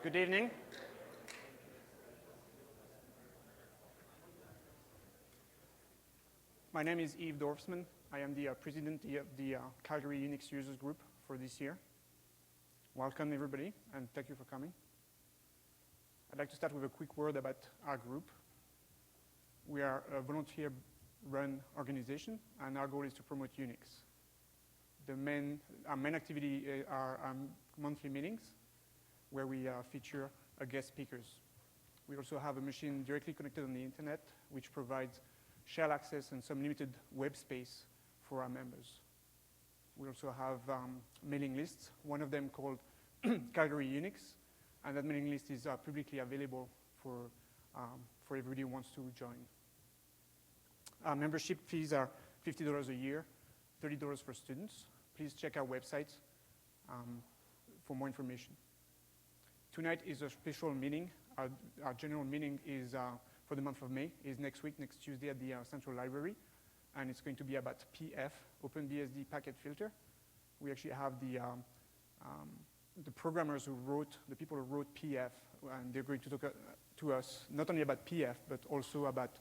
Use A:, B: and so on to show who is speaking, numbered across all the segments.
A: Good evening. My name is Yves Dorfsman. I am the president of the Calgary Unix Users Group for this year. Welcome, everybody, and thank you for coming. I'd like to start with a quick word about our group. We are a volunteer-run organization, and our goal is to promote Unix. Our main activity are monthly meetings, where we feature guest speakers. We also have a machine directly connected on the internet, which provides shell access and some limited web space for our members. We also have mailing lists, one of them called Calgary Unix, and that mailing list is publicly available for everybody who wants to join. Our membership fees are $50 a year, $30 for students. Please check our website for more information. Tonight is a special meeting. Our general meeting is for the month of May, is next week, next Tuesday at the Central Library, and it's going to be about PF, OpenBSD Packet Filter. We actually have the programmers who wrote, the people who wrote PF, and they're going to talk to us not only about PF, but also about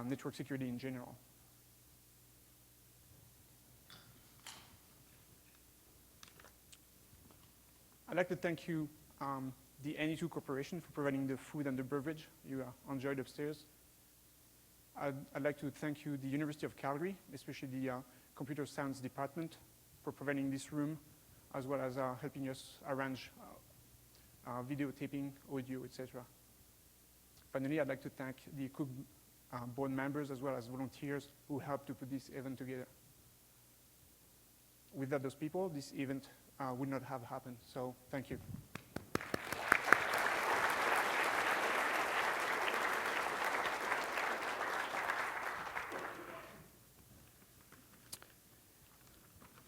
A: network security in general. I'd like to thank you, the NE2 Corporation, for providing the food and the beverage you enjoyed upstairs. I'd like to thank you, the University of Calgary, especially the Computer Science Department, for providing this room, as well as helping us arrange videotaping, audio, etc. Finally, I'd like to thank the Cook board members, as well as volunteers who helped to put this event together. Without those people, this event would not have happened, so thank you.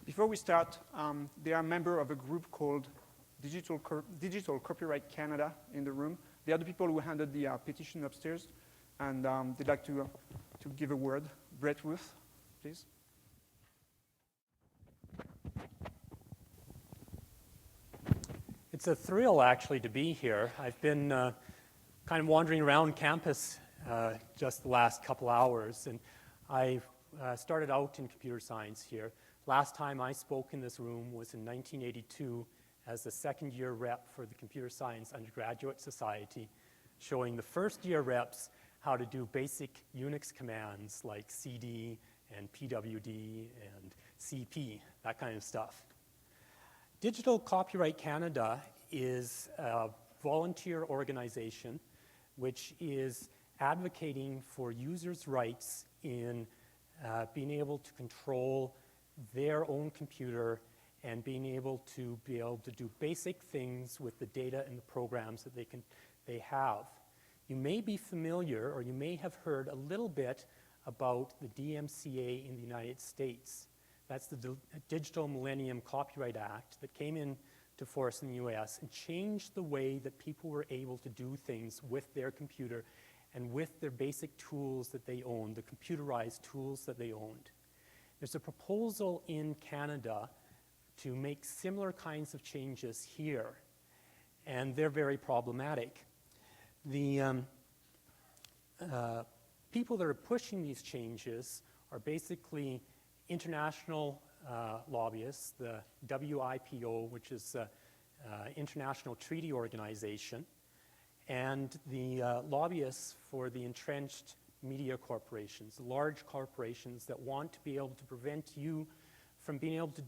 A: Before we start, they are a member of a group called Digital Copyright Canada in the room. They are the people who handled the petition upstairs, and they'd like to give a word. Brett Ruth, please.
B: It's a thrill, actually, to be here. I've been kind of wandering around campus just the last couple hours, and I started out in computer science here. Last time I spoke in this room was in 1982 as the second-year rep for the Computer Science Undergraduate Society, showing the first-year reps how to do basic Unix commands like cd and pwd and cp, that kind of stuff. Digital Copyright Canada is a volunteer organization which is advocating for users' rights in being able to control their own computer and being able to do basic things with the data and the programs that they have. You may be familiar, or you may have heard a little bit about the DMCA in the United States. That's the Digital Millennium Copyright Act that came into force in the US and changed the way that people were able to do things with their computer and with their basic tools that they owned, the computerized tools that they owned. There's a proposal in Canada to make similar kinds of changes here, and they're very problematic. The people that are pushing these changes are basically international lobbyists, the WIPO, which is International Treaty Organization, and the lobbyists for the entrenched media corporations, large corporations that want to be able to prevent you from being able to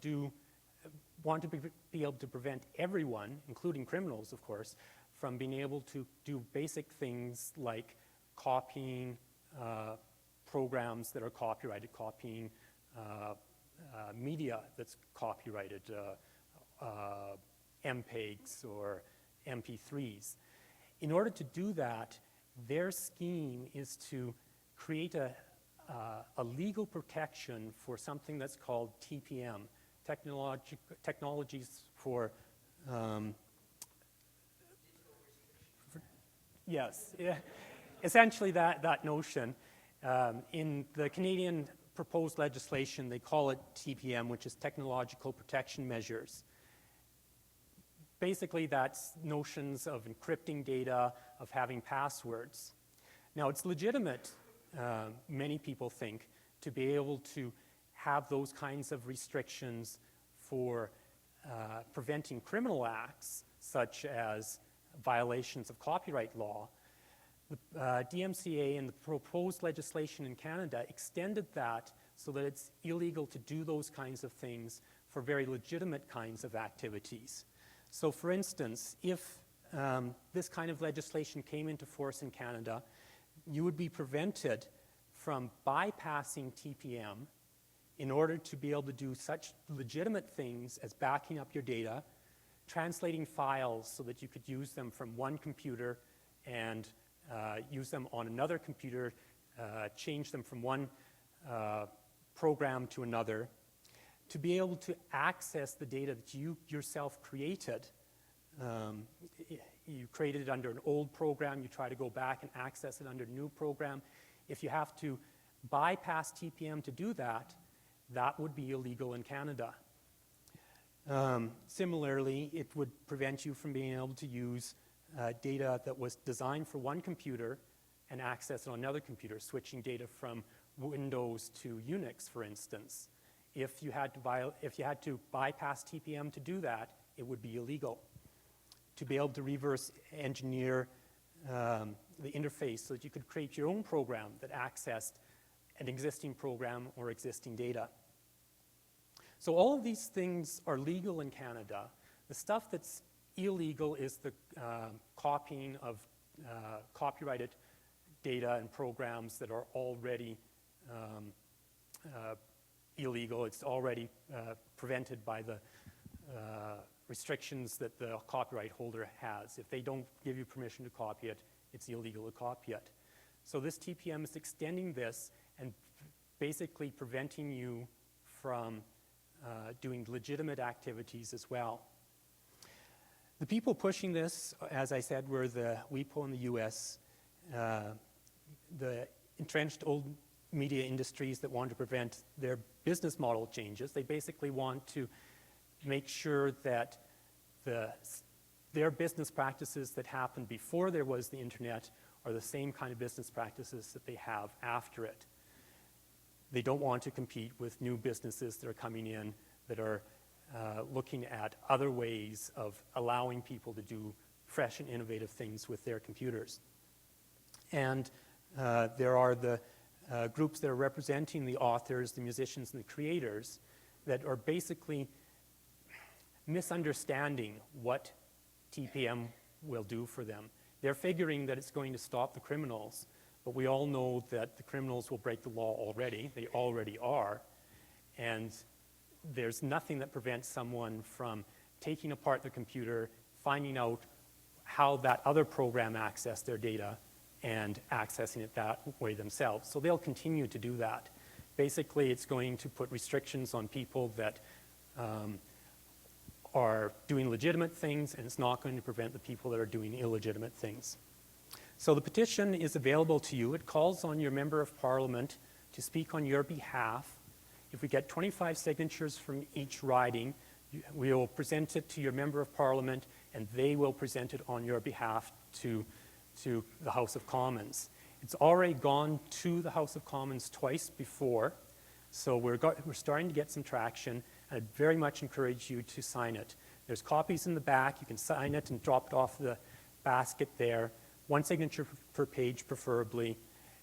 B: be able to prevent everyone, including criminals, of course, from being able to do basic things like copying programs that are copyrighted, copying media that's copyrighted, MPEGs or MP3s. In order to do that, their scheme is to create a legal protection for something that's called TPM, technologies for yes, essentially that notion. In the Canadian proposed legislation, they call it TPM, which is Technological Protection Measures. basically, that's notions of encrypting data, of having passwords. Now, it's legitimate, many people think, to be able to have those kinds of restrictions for preventing criminal acts, such as violations of copyright law. The DMCA and the proposed legislation in Canada extended that so that it's illegal to do those kinds of things for very legitimate kinds of activities. So, for instance, if this kind of legislation came into force in Canada, you would be prevented from bypassing TPM in order to be able to do such legitimate things as backing up your data, translating files so that you could use them from one computer and use them on another computer, change them from one program to another, to be able to access the data that you yourself created. You created it under an old program, you try to go back and access it under a new program. If you have to bypass TPM to do that, that would be illegal in Canada. Similarly, it would prevent you from being able to use data that was designed for one computer and access it on another computer, switching data from Windows to Unix, for instance. If you had to bypass TPM to do that, it would be illegal. To be able to reverse engineer the interface so that you could create your own program that accessed an existing program or existing data. So all of these things are legal in Canada. The stuff that's illegal is the copying of copyrighted data and programs that are already illegal. It's already prevented by the restrictions that the copyright holder has. If they don't give you permission to copy it, it's illegal to copy it. So this TPM is extending this and basically preventing you from doing legitimate activities as well. The people pushing this, as I said, were the WIPO in the US, the entrenched old media industries that want to prevent their business model changes. They basically want to make sure that their business practices that happened before there was the internet are the same kind of business practices that they have after it. They don't want to compete with new businesses that are coming in that are looking at other ways of allowing people to do fresh and innovative things with their computers. And there are the groups that are representing the authors, the musicians, and the creators that are basically misunderstanding what TPM will do for them. They're figuring that it's going to stop the criminals, but we all know that the criminals will break the law already. They already are. And there's nothing that prevents someone from taking apart the computer, finding out how that other program accessed their data, and accessing it that way themselves. So they'll continue to do that. Basically, it's going to put restrictions on people that are doing legitimate things, and it's not going to prevent the people that are doing illegitimate things. So the petition is available to you. It calls on your member of parliament to speak on your behalf. If we get 25 signatures from each riding, we will present it to your member of parliament, and they will present it on your behalf to the House of Commons. It's already gone to the House of Commons twice before, so we're starting to get some traction. I'd very much encourage you to sign it. There's copies in the back. You can sign it and drop it off the basket there. One signature per page, preferably.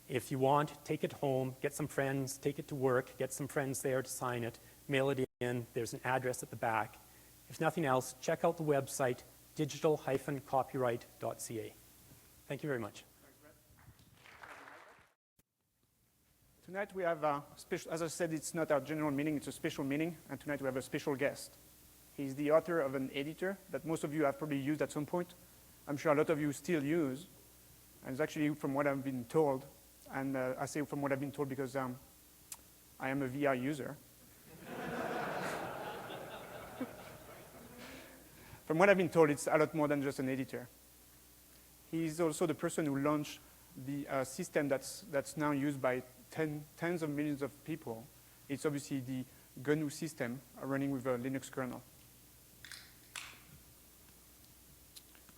B: If you want, take it home, get some friends, take it to work, get some friends there to sign it, mail it in. There's an address at the back. If nothing else, check out the website, digital-copyright.ca. Thank you very much.
A: Tonight we have a special, as I said, it's not our general meeting, it's a special meeting, and tonight we have a special guest. He's the author of an editor that most of you have probably used at some point. I'm sure a lot of you still use, and it's actually from what I've been told, and I say from what I've been told because I am a VR user. From what I've been told, it's a lot more than just an editor. He's also the person who launched the system that's now used by tens of millions of people. It's obviously the GNU system running with a Linux kernel.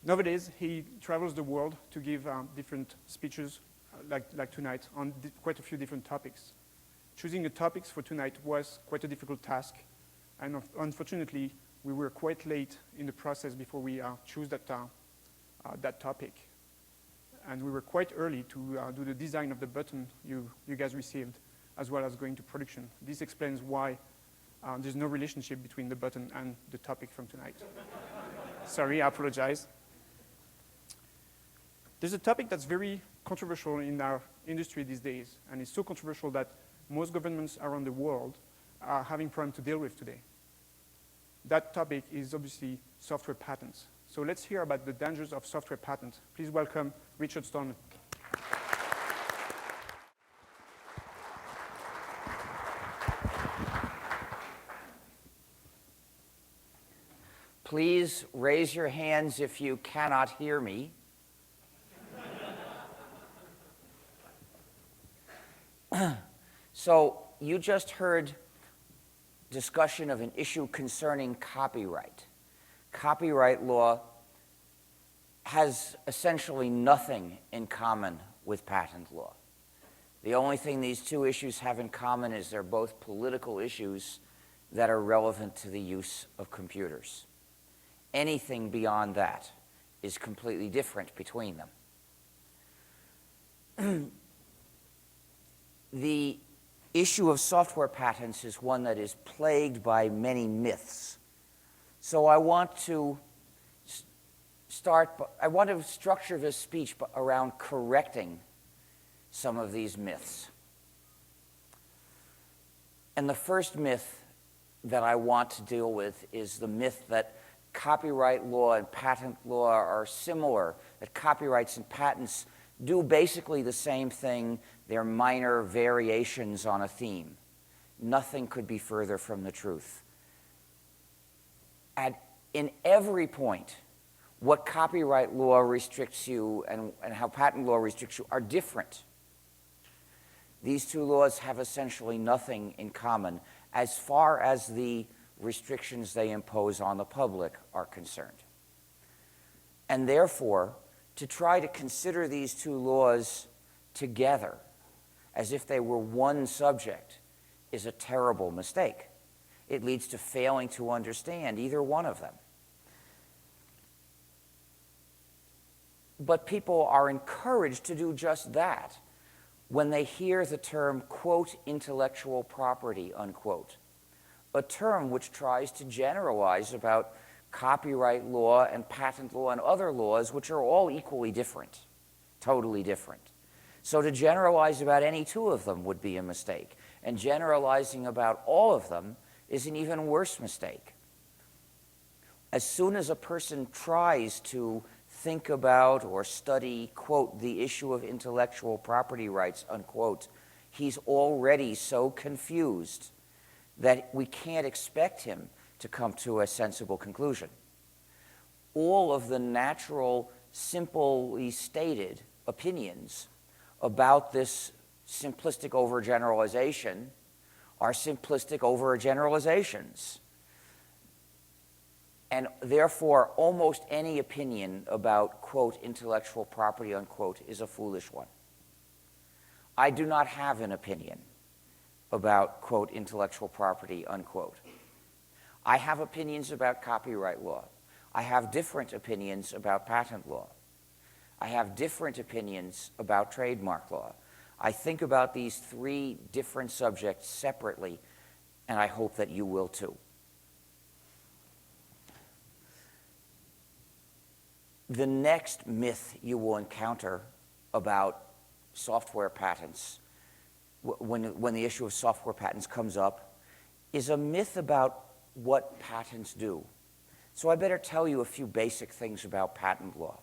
A: Nowadays, he travels the world to give different speeches, like tonight, on quite a few different topics. Choosing the topics for tonight was quite a difficult task, and unfortunately, we were quite late in the process before we chose that topic. And we were quite early to do the design of the button you guys received, as well as going to production. This explains why there's no relationship between the button and the topic from tonight. Sorry, I apologize. There's a topic that's very controversial in our industry these days, and it's so controversial that most governments around the world are having problems to deal with today. That topic is obviously software patents. So let's hear about the dangers of software patents. Please welcome Richard Stallman.
C: Please raise your hands if you cannot hear me. So you just heard discussion of an issue concerning copyright. Copyright law has essentially nothing in common with patent law. The only thing these two issues have in common is they're both political issues that are relevant to the use of computers. Anything beyond that is completely different between them. The issue of software patents is one that is plagued by many myths. So I want to structure this speech around correcting some of these myths. And the first myth that I want to deal with is the myth that copyright law and patent law are similar, that copyrights and patents do basically the same thing. They're minor variations on a theme. Nothing could be further from the truth. In every point, what copyright law restricts you and how patent law restricts you are different. These two laws have essentially nothing in common as far as the restrictions they impose on the public are concerned. And therefore, to try to consider these two laws together as if they were one subject is a terrible mistake. It leads to failing to understand either one of them. But people are encouraged to do just that when they hear the term, quote, intellectual property, unquote, a term which tries to generalize about copyright law and patent law and other laws which are all equally different, totally different. So to generalize about any two of them would be a mistake, and generalizing about all of them is an even worse mistake. As soon as a person tries to think about or study, quote, the issue of intellectual property rights, unquote, he's already so confused that we can't expect him to come to a sensible conclusion. All of the natural, simply stated opinions about this simplistic overgeneralization are simplistic overgeneralizations. And therefore, almost any opinion about, quote, intellectual property, unquote, is a foolish one. I do not have an opinion about, quote, intellectual property, unquote. I have opinions about copyright law. I have different opinions about patent law. I have different opinions about trademark law. I think about these three different subjects separately, and I hope that you will too. The next myth you will encounter about software patents, when the issue of software patents comes up, is a myth about what patents do. So I better tell you a few basic things about patent law.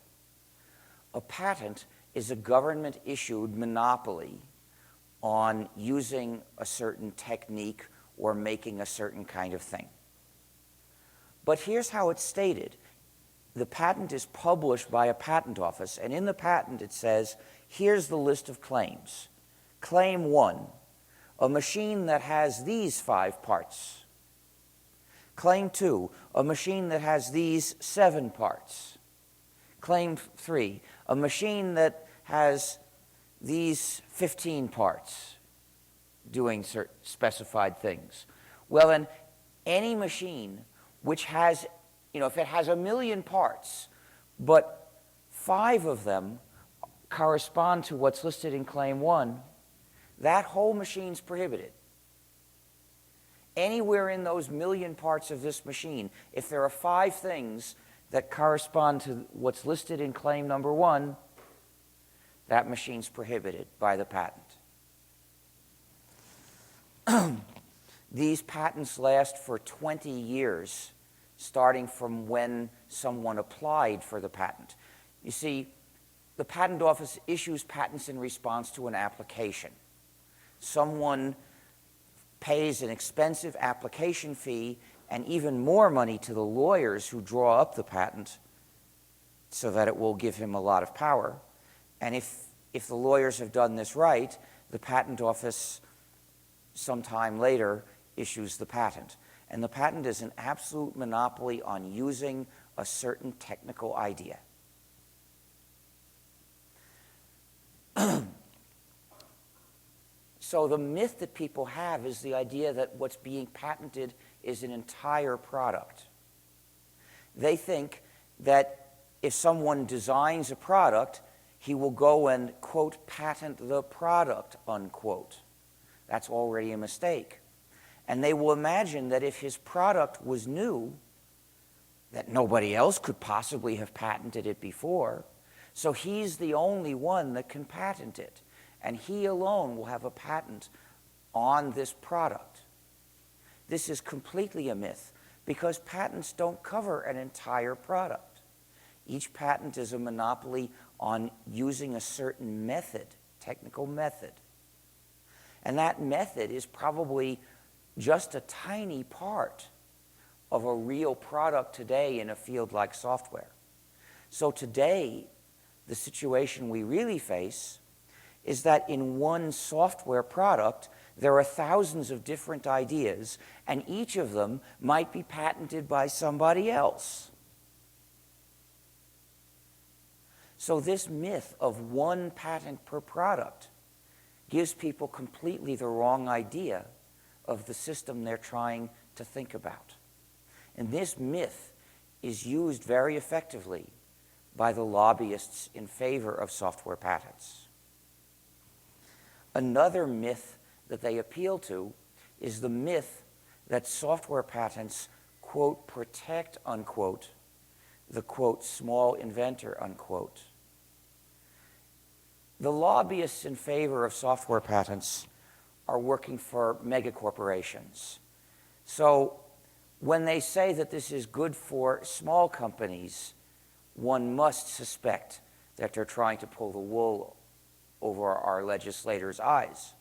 C: A patent is a government-issued monopoly on using a certain technique or making a certain kind of thing. But here's how it's stated. The patent is published by a patent office, and in the patent it says, here's the list of claims. Claim 1, a machine that has these 5 parts. Claim 2, a machine that has these 7 parts. Claim 3, a machine that has these 15 parts doing certain specified things. Well, then, any machine which has, if it has 1 million parts, but 5 of them correspond to what's listed in Claim 1, that whole machine's prohibited. Anywhere in those 1 million parts of this machine, if there are 5 things that correspond to what's listed in Claim number 1, that machine's prohibited by the patent. These patents last for 20 years, starting from when someone applied for the patent. You see, the Patent Office issues patents in response to an application. Someone pays an expensive application fee and even more money to the lawyers who draw up the patent so that it will give him a lot of power. And if the lawyers have done this right, the Patent Office sometime later issues the patent. And the patent is an absolute monopoly on using a certain technical idea. So the myth that people have is the idea that what's being patented is an entire product. They think that if someone designs a product, he will go and, quote, patent the product, unquote. That's already a mistake. And they will imagine that if his product was new, that nobody else could possibly have patented it before, so he's the only one that can patent it, and he alone will have a patent on this product. This is completely a myth, because patents don't cover an entire product. Each patent is a monopoly on using a certain method, technical method. And that method is probably just a tiny part of a real product today in a field like software. So today, the situation we really face is that in one software product, there are thousands of different ideas, and each of them might be patented by somebody else. So this myth of one patent per product gives people completely the wrong idea of the system they're trying to think about. And this myth is used very effectively by the lobbyists in favor of software patents. Another myth that they appeal to is the myth that software patents, quote, protect, unquote, the, quote, small inventor, unquote. The lobbyists in favor of software patents are working for megacorporations. So when they say that this is good for small companies, one must suspect that they're trying to pull the wool over our legislators' eyes.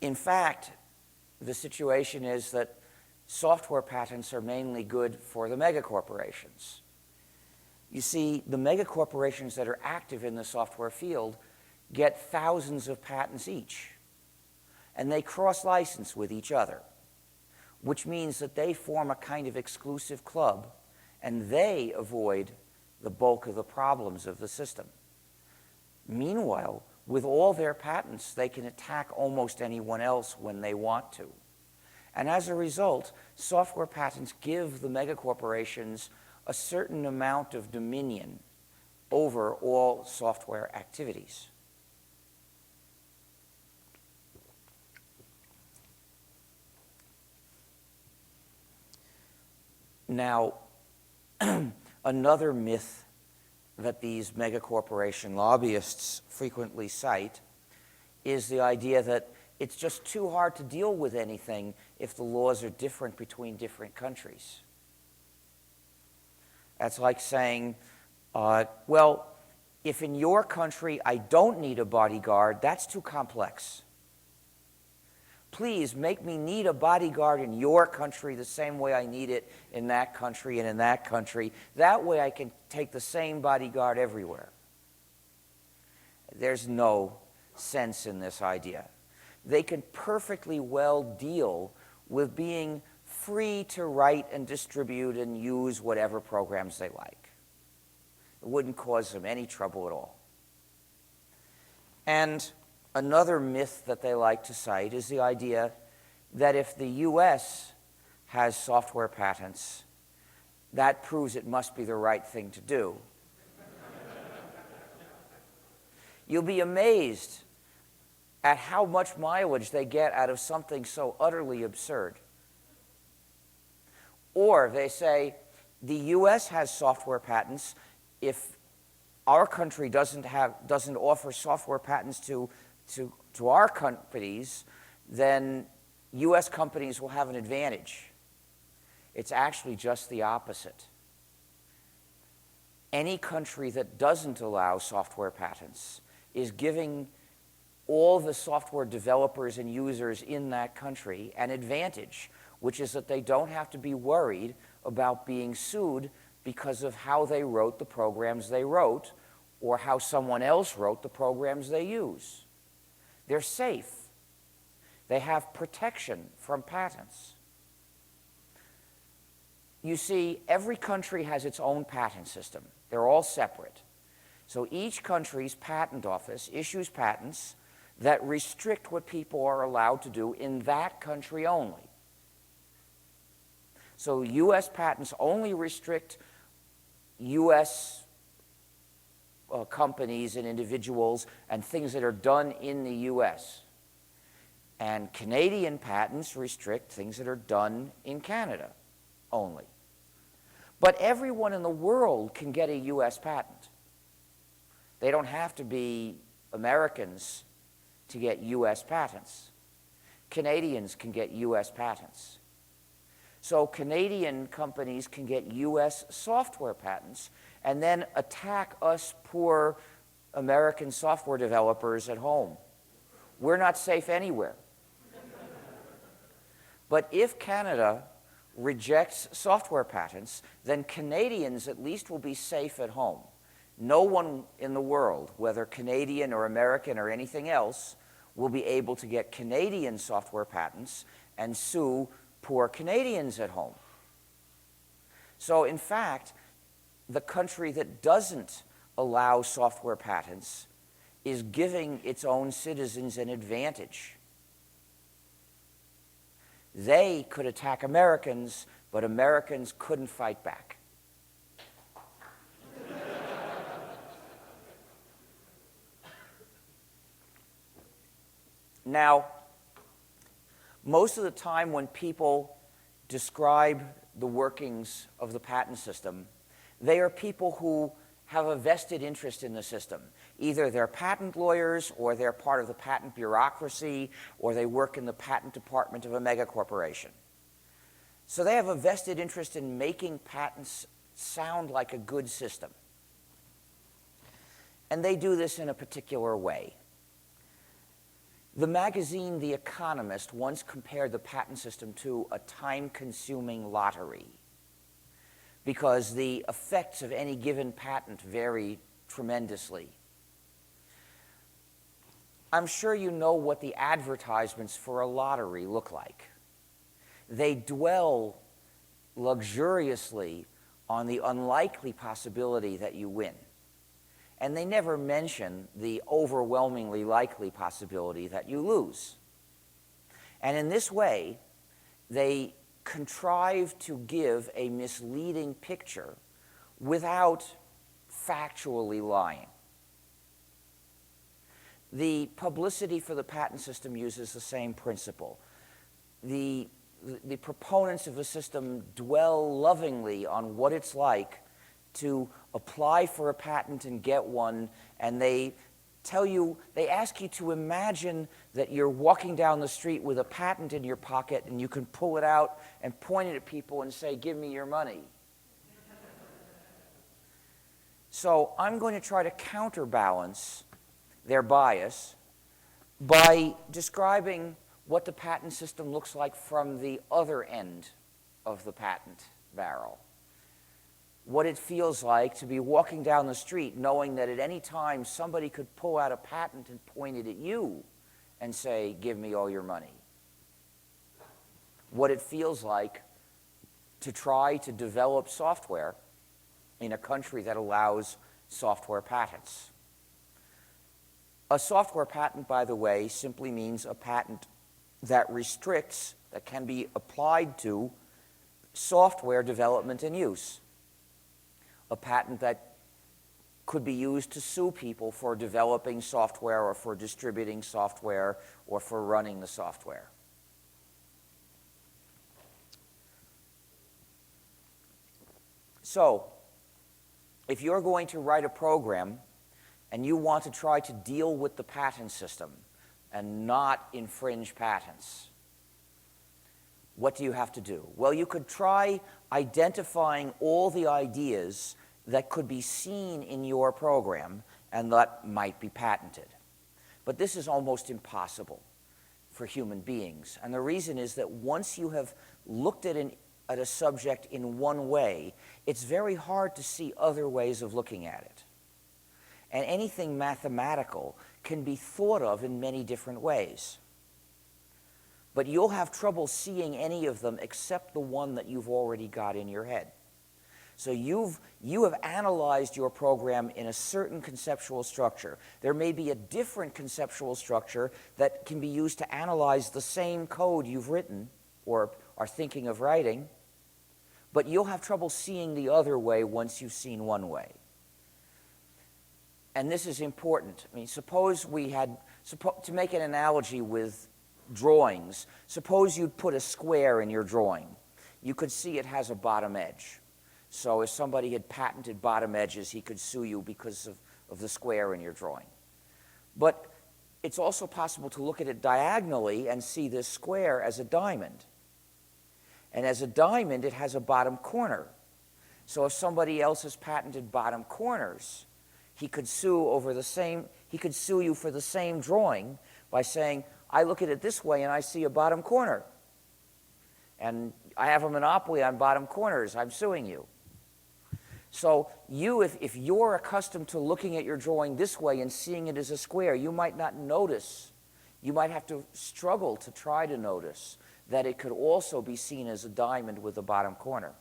C: In fact, the situation is that software patents are mainly good for the megacorporations. You see, the megacorporations that are active in the software field get thousands of patents each, and they cross-license with each other, which means that they form a kind of exclusive club, and they avoid the bulk of the problems of the system. Meanwhile, with all their patents, they can attack almost anyone else when they want to. And as a result, software patents give the megacorporations a certain amount of dominion over all software activities. Now, another myth that these megacorporation lobbyists frequently cite is the idea that it's just too hard to deal with anything if the laws are different between different countries. That's like saying, well, if in your country I don't need a bodyguard, that's too complex. Please make me need a bodyguard in your country the same way I need it in that country and in that country. That way I can take the same bodyguard everywhere. There's no sense in this idea. They can perfectly well deal with being free to write and distribute and use whatever programs they like. It wouldn't cause them any trouble at all. And another myth that they like to cite is the idea that if the US has software patents, that proves it must be the right thing to do. You'll be amazed at how much mileage they get out of something so utterly absurd. Or they say, the US has software patents. If our country doesn't offer software patents to our companies, then US companies will have an advantage. It's actually just the opposite. Any country that doesn't allow software patents is giving all the software developers and users in that country an advantage, which is that they don't have to be worried about being sued because of how they wrote the programs they wrote or how someone else wrote the programs they use. They're safe. They have protection from patents. You see, every country has its own patent system. They're all separate. So each country's patent office issues patents that restrict what people are allowed to do in that country only. So US patents only restrict US companies and individuals and things that are done in the US. And Canadian patents restrict things that are done in Canada only. But everyone in the world can get a US patent. They don't have to be Americans to get US patents. Canadians can get US patents. So Canadian companies can get US software patents and then attack us poor American software developers at home. We're not safe anywhere. But if Canada rejects software patents, then Canadians at least will be safe at home. No one in the world, whether Canadian or American or anything else, will be able to get Canadian software patents and sue poor Canadians at home. So in fact, the country that doesn't allow software patents is giving its own citizens an advantage. They could attack Americans, but Americans couldn't fight back. Now, most of the time when people describe the workings of the patent system, they are people who have a vested interest in the system. Either they're patent lawyers, or they're part of the patent bureaucracy, or they work in the patent department of a megacorporation. So they have a vested interest in making patents sound like a good system. And they do this in a particular way. The magazine The Economist once compared the patent system to a time-consuming lottery because the effects of any given patent vary tremendously. I'm sure you know what the advertisements for a lottery look like. They dwell luxuriously on the unlikely possibility that you win. And they never mention the overwhelmingly likely possibility that you lose. And in this way, they contrive to give a misleading picture without factually lying. The publicity for the patent system uses the same principle. The proponents of the system dwell lovingly on what it's like to apply for a patent and get one, and they ask you to imagine that you're walking down the street with a patent in your pocket and you can pull it out and point it at people and say, "Give me your money." So I'm going to try to counterbalance their bias by describing what the patent system looks like from the other end of the patent barrel. What it feels like to be walking down the street knowing that at any time somebody could pull out a patent and point it at you and say, "Give me all your money." What it feels like to try to develop software in a country that allows software patents. A software patent, by the way, simply means a patent that restricts, that can be applied to software development and use. A patent that could be used to sue people for developing software or for distributing software or for running the software. So, if you're going to write a program and you want to try to deal with the patent system and not infringe patents, what do you have to do? Well, you could try identifying all the ideas that could be seen in your program and that might be patented. But this is almost impossible for human beings. And the reason is that once you have looked at a subject in one way, it's very hard to see other ways of looking at it. And anything mathematical can be thought of in many different ways. But you'll have trouble seeing any of them except the one that you've already got in your head. So you have analyzed your program in a certain conceptual structure. There may be a different conceptual structure that can be used to analyze the same code you've written or are thinking of writing, but you'll have trouble seeing the other way once you've seen one way. And this is important. I mean, suppose we had, to make an analogy with drawings, suppose you'd put a square in your drawing. You could see it has a bottom edge. So if somebody had patented bottom edges, he could sue you because of the square in your drawing. But it's also possible to look at it diagonally and see this square as a diamond. And as a diamond, it has a bottom corner. So if somebody else has patented bottom corners, he could sue you for the same drawing by saying, I look at it this way and I see a bottom corner. And I have a monopoly on bottom corners. I'm suing you. So if you're accustomed to looking at your drawing this way and seeing it as a square, you might not notice. You might have to struggle to try to notice that it could also be seen as a diamond with a bottom corner.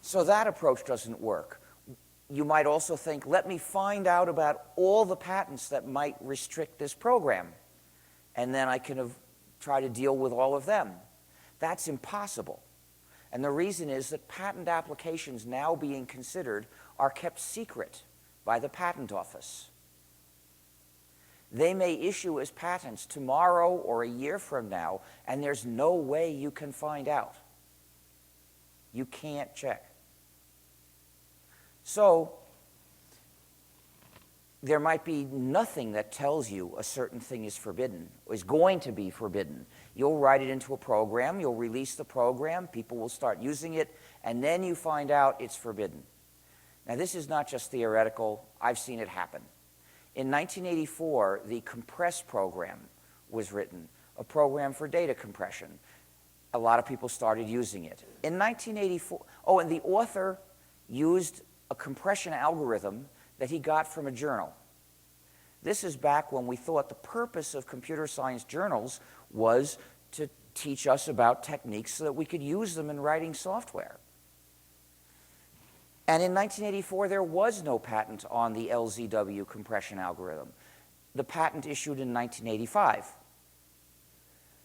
C: So that approach doesn't work. You might also think, let me find out about all the patents that might restrict this program, and then I can try to deal with all of them. That's impossible. And the reason is that patent applications now being considered are kept secret by the patent office. They may issue as patents tomorrow or a year from now, and there's no way you can find out. You can't check. So there might be nothing that tells you a certain thing is forbidden, or is going to be forbidden. You'll write it into a program, you'll release the program, people will start using it, and then you find out it's forbidden. Now, this is not just theoretical. I've seen it happen. In 1984, the Compress program was written, a program for data compression. A lot of people started using it. In 1984, and the author used a compression algorithm that he got from a journal. This is back when we thought the purpose of computer science journals was to teach us about techniques so that we could use them in writing software. And in 1984, there was no patent on the LZW compression algorithm. The patent issued in 1985.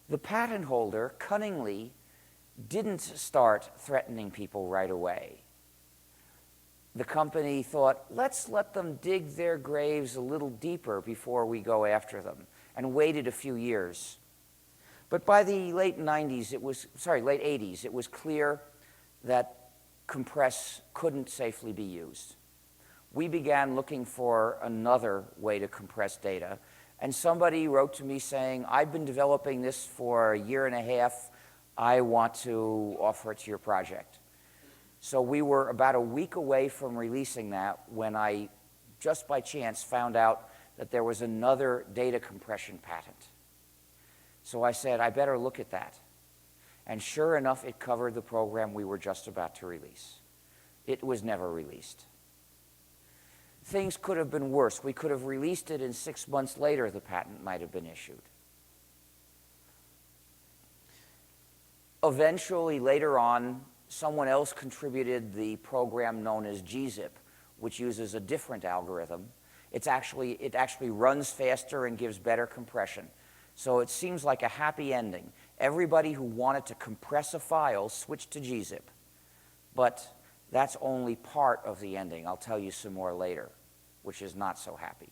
C: The patent holder cunningly didn't start threatening people right away. The company thought, let's let them dig their graves a little deeper before we go after them, and waited a few years. But by the late 80s, it was clear that Compress couldn't safely be used. We began looking for another way to compress data, and somebody wrote to me saying, I've been developing this for a year and a half. I want to offer it to your project. So we were about a week away from releasing that when I, just by chance, found out that there was another data compression patent. So I said, I better look at that. And sure enough, it covered the program we were just about to release. It was never released. Things could have been worse. We could have released it, and 6 months later, the patent might have been issued. Eventually, later on, someone else contributed the program known as gzip, which uses a different algorithm. It actually runs faster and gives better compression. So it seems like a happy ending. Everybody who wanted to compress a file switched to gzip. But that's only part of the ending. I'll tell you some more later, which is not so happy.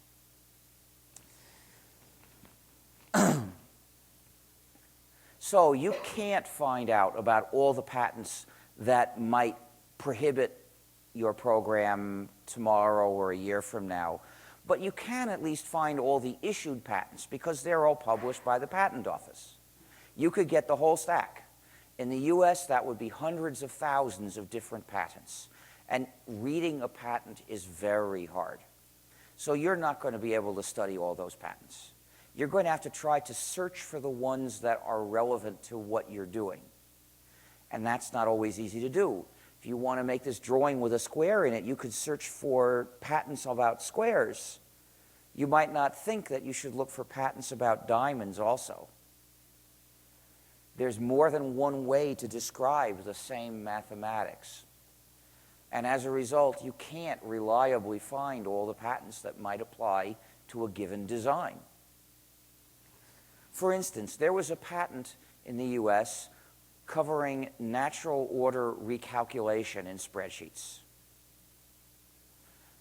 C: So you can't find out about all the patents that might prohibit your program tomorrow or a year from now, but you can at least find all the issued patents because they're all published by the patent office. You could get the whole stack. In the US, that would be hundreds of thousands of different patents. And reading a patent is very hard. So you're not going to be able to study all those patents. You're going to have to try to search for the ones that are relevant to what you're doing. And that's not always easy to do. If you want to make this drawing with a square in it, you could search for patents about squares. You might not think that you should look for patents about diamonds also. There's more than one way to describe the same mathematics. And as a result, you can't reliably find all the patents that might apply to a given design. For instance, there was a patent in the US covering natural order recalculation in spreadsheets.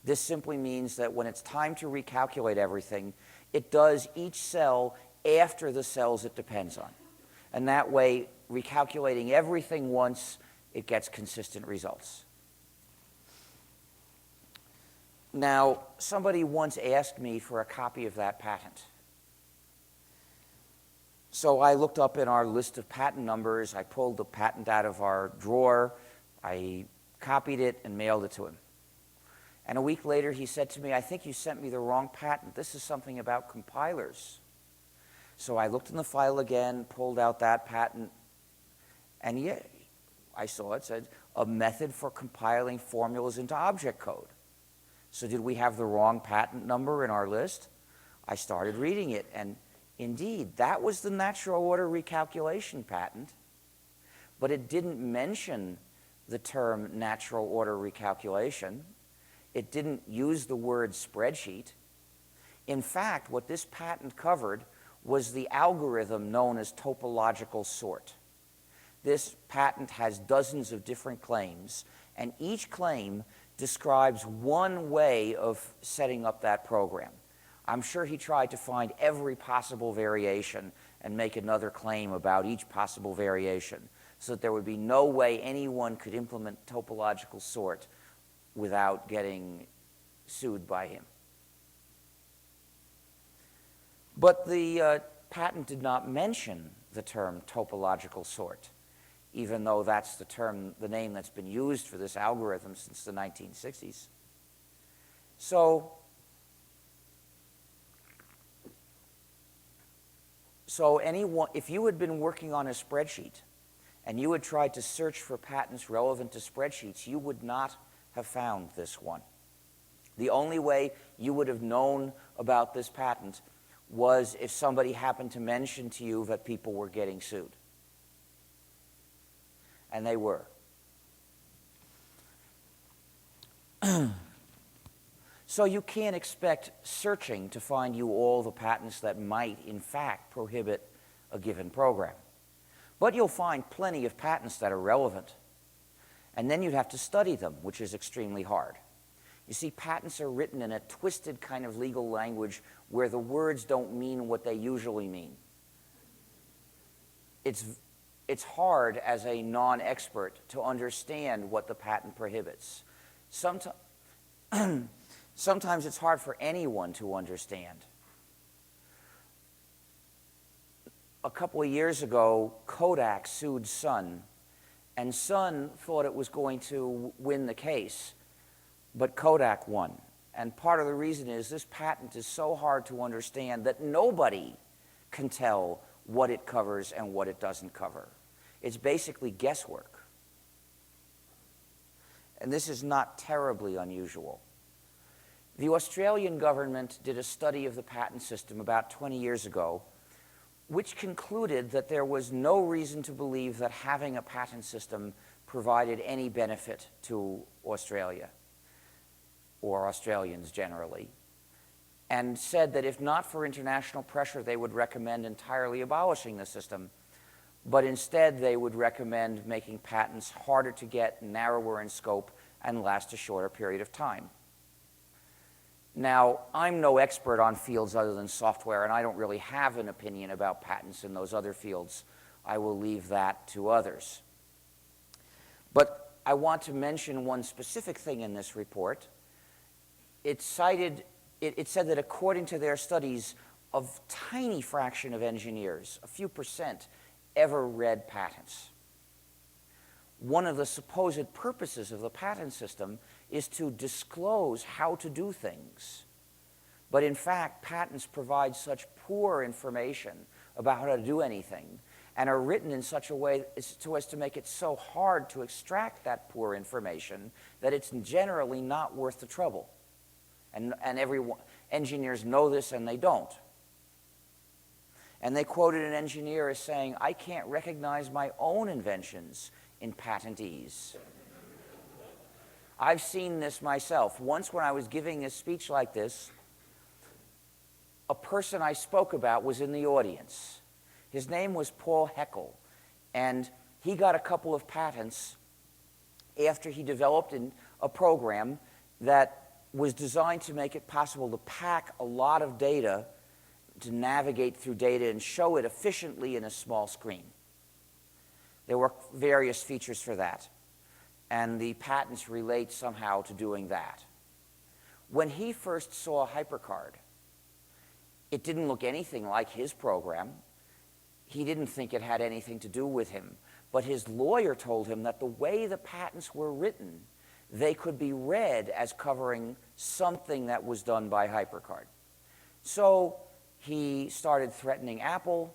C: This simply means that when it's time to recalculate everything, it does each cell after the cells it depends on. And that way, recalculating everything once, it gets consistent results. Now, somebody once asked me for a copy of that patent. So I looked up in our list of patent numbers, I pulled the patent out of our drawer, I copied it and mailed it to him. And a week later he said to me, "I think you sent me the wrong patent. This is something about compilers." So I looked in the file again, pulled out that patent, and yeah, I saw it said, "A method for compiling formulas into object code." So did we have the wrong patent number in our list? I started reading it, and indeed, that was the natural order recalculation patent, but it didn't mention the term natural order recalculation. It didn't use the word spreadsheet. In fact, what this patent covered was the algorithm known as topological sort. This patent has dozens of different claims, and each claim describes one way of setting up that program. I'm sure he tried to find every possible variation and make another claim about each possible variation so that there would be no way anyone could implement topological sort without getting sued by him. But the patent did not mention the term topological sort, even though that's the name that's been used for this algorithm since the 1960s. So anyone, if you had been working on a spreadsheet and you had tried to search for patents relevant to spreadsheets, you would not have found this one. The only way you would have known about this patent was if somebody happened to mention to you that people were getting sued. And they were. So you can't expect searching to find you all the patents that might, in fact, prohibit a given program. But you'll find plenty of patents that are relevant. And then you'd have to study them, which is extremely hard. You see, patents are written in a twisted kind of legal language where the words don't mean what they usually mean. It's hard as a non-expert to understand what the patent prohibits. Sometimes it's hard for anyone to understand. A couple of years ago, Kodak sued Sun, and Sun thought it was going to win the case, but Kodak won. And part of the reason is this patent is so hard to understand that nobody can tell what it covers and what it doesn't cover. It's basically guesswork. And this is not terribly unusual. The Australian government did a study of the patent system about 20 years ago, which concluded that there was no reason to believe that having a patent system provided any benefit to Australia, or Australians generally, and said that if not for international pressure, they would recommend entirely abolishing the system, but instead they would recommend making patents harder to get, narrower in scope, and last a shorter period of time. Now, I'm no expert on fields other than software, and I don't really have an opinion about patents in those other fields. I will leave that to others. But I want to mention one specific thing in this report. It said that according to their studies, a tiny fraction of engineers, a few percent, ever read patents. One of the supposed purposes of the patent system is to disclose how to do things. But in fact, patents provide such poor information about how to do anything and are written in such a way as to make it so hard to extract that poor information that it's generally not worth the trouble. And engineers know this and they don't. And they quoted an engineer as saying, "I can't recognize my own inventions in patentees." I've seen this myself. Once when I was giving a speech like this, a person I spoke about was in the audience. His name was Paul Heckel, and he got a couple of patents after he developed a program that was designed to make it possible to pack a lot of data, to navigate through data and show it efficiently in a small screen. There were various features for that, and the patents relate somehow to doing that. When he first saw HyperCard, it didn't look anything like his program. He didn't think it had anything to do with him, but his lawyer told him that the way the patents were written, they could be read as covering something that was done by HyperCard. So he started threatening Apple,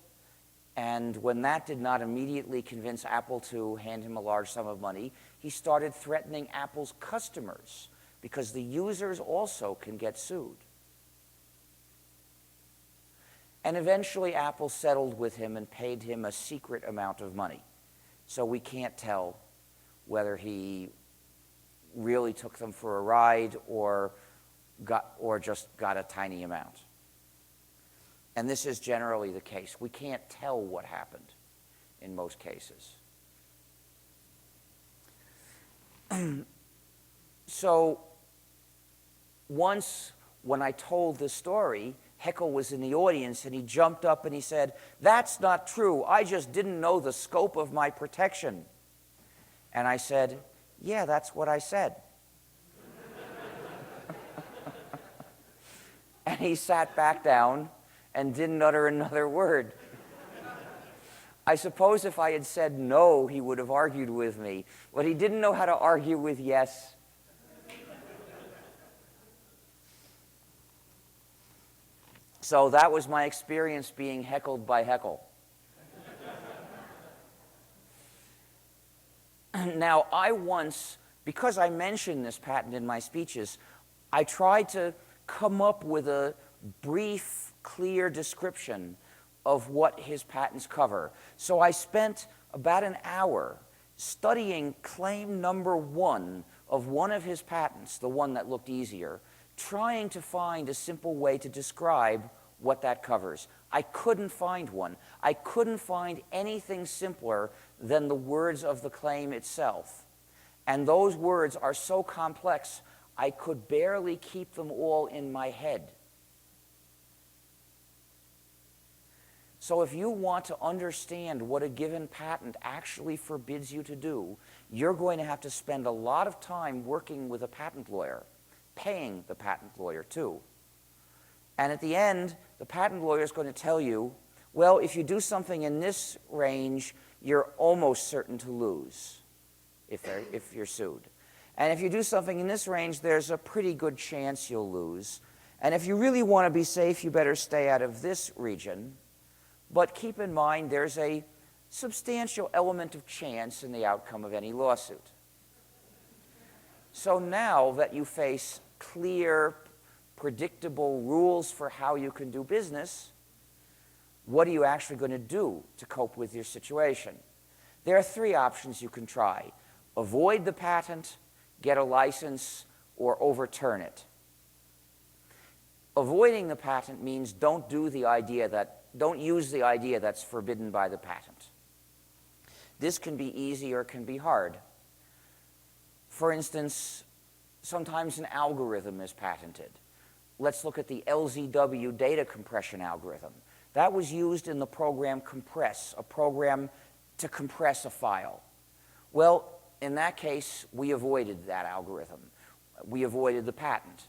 C: and when that did not immediately convince Apple to hand him a large sum of money, he started threatening Apple's customers, because the users also can get sued. And eventually Apple settled with him and paid him a secret amount of money. So we can't tell whether he really took them for a ride or just got a tiny amount. And this is generally the case. We can't tell what happened in most cases. So once when I told this story, Heckel was in the audience and he jumped up and he said, "That's not true. I just didn't know the scope of my protection." And I said, "Yeah, that's what I said." And he sat back down and didn't utter another word. I suppose if I had said no, he would have argued with me, but he didn't know how to argue with yes. So that was my experience being heckled by Heckel. Now, because I mentioned this patent in my speeches, I tried to come up with a brief, clear description of what his patents cover. So I spent about an hour studying claim number 1 of one of his patents, the one that looked easier, trying to find a simple way to describe what that covers. I couldn't find one. I couldn't find anything simpler than the words of the claim itself. And those words are so complex, I could barely keep them all in my head. So if you want to understand what a given patent actually forbids you to do, you're going to have to spend a lot of time working with a patent lawyer, paying the patent lawyer too. And at the end, the patent lawyer is going to tell you, well, if you do something in this range, you're almost certain to lose if you're sued. And if you do something in this range, there's a pretty good chance you'll lose. And if you really want to be safe, you better stay out of this region. But keep in mind, there's a substantial element of chance in the outcome of any lawsuit. So now that you face clear, predictable rules for how you can do business, what are you actually going to do to cope with your situation? There are 3 options you can try. avoid the patent, get a license, or overturn it. Avoiding the patent means don't use the idea that's forbidden by the patent. This can be easy or can be hard. For instance, sometimes an algorithm is patented. Let's look at the LZW data compression algorithm. That was used in the program Compress, a program to compress a file. Well, in that case, we avoided that algorithm. We avoided the patent.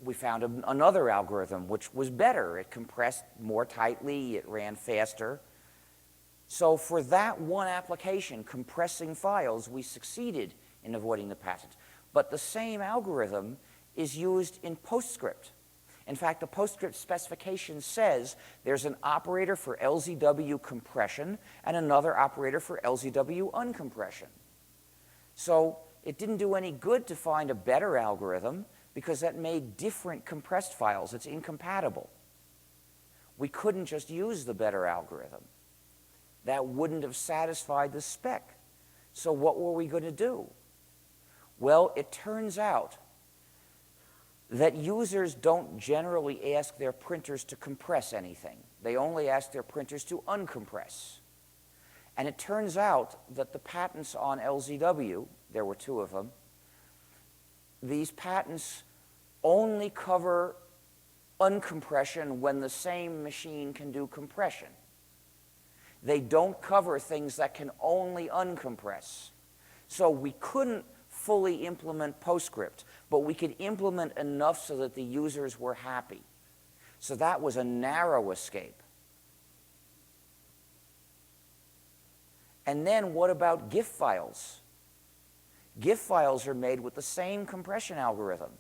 C: We found another algorithm which was better. It compressed more tightly, it ran faster. So for that one application, compressing files, we succeeded in avoiding the patent. But the same algorithm is used in PostScript. In fact, the PostScript specification says there's an operator for LZW compression and another operator for LZW uncompression. So it didn't do any good to find a better algorithm because that made different compressed files. It's incompatible. We couldn't just use the better algorithm. That wouldn't have satisfied the spec. So what were we going to do? Well, it turns out that users don't generally ask their printers to compress anything. They only ask their printers to uncompress. And it turns out that the patents on LZW, there were 2 of them, these patents only cover uncompression when the same machine can do compression. They don't cover things that can only uncompress. So we couldn't fully implement PostScript, but we could implement enough so that the users were happy. So that was a narrow escape. And then what about GIF files? GIF files are made with the same compression algorithm.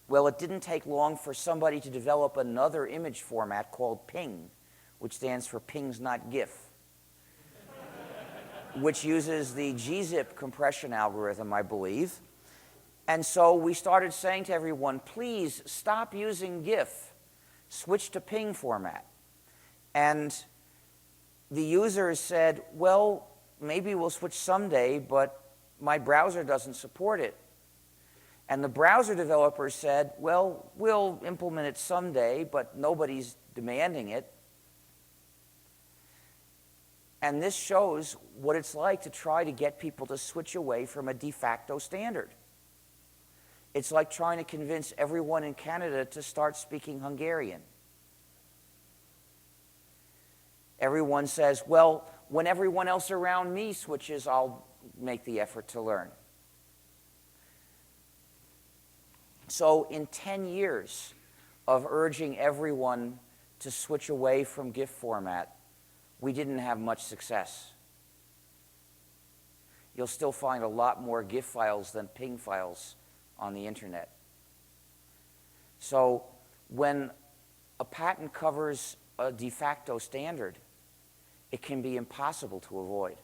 C: Well, it didn't take long for somebody to develop another image format called PNG, which stands for Pings Not GIF, which uses the gzip compression algorithm, I believe. And so we started saying to everyone, please stop using GIF, switch to PNG format. And the users said, well, maybe we'll switch someday, but my browser doesn't support it. And the browser developers said, well, we'll implement it someday, but nobody's demanding it. And this shows what it's like to try to get people to switch away from a de facto standard. It's like trying to convince everyone in Canada to start speaking Hungarian. Everyone says, well, when everyone else around me switches, I'll make the effort to learn. So in 10 years of urging everyone to switch away from GIF format, we didn't have much success. You'll still find a lot more GIF files than PNG files on the internet. So when a patent covers a de facto standard, it can be impossible to avoid.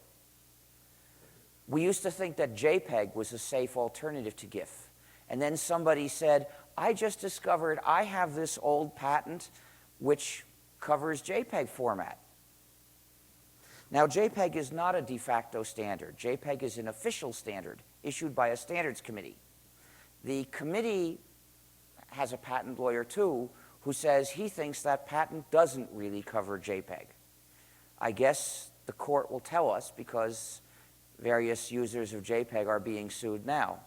C: We used to think that JPEG was a safe alternative to GIF. And then somebody said, I just discovered I have this old patent which covers JPEG format. Now, JPEG is not a de facto standard. JPEG is an official standard issued by a standards committee. The committee has a patent lawyer, too, who says he thinks that patent doesn't really cover JPEG. I guess the court will tell us because various users of JPEG are being sued now.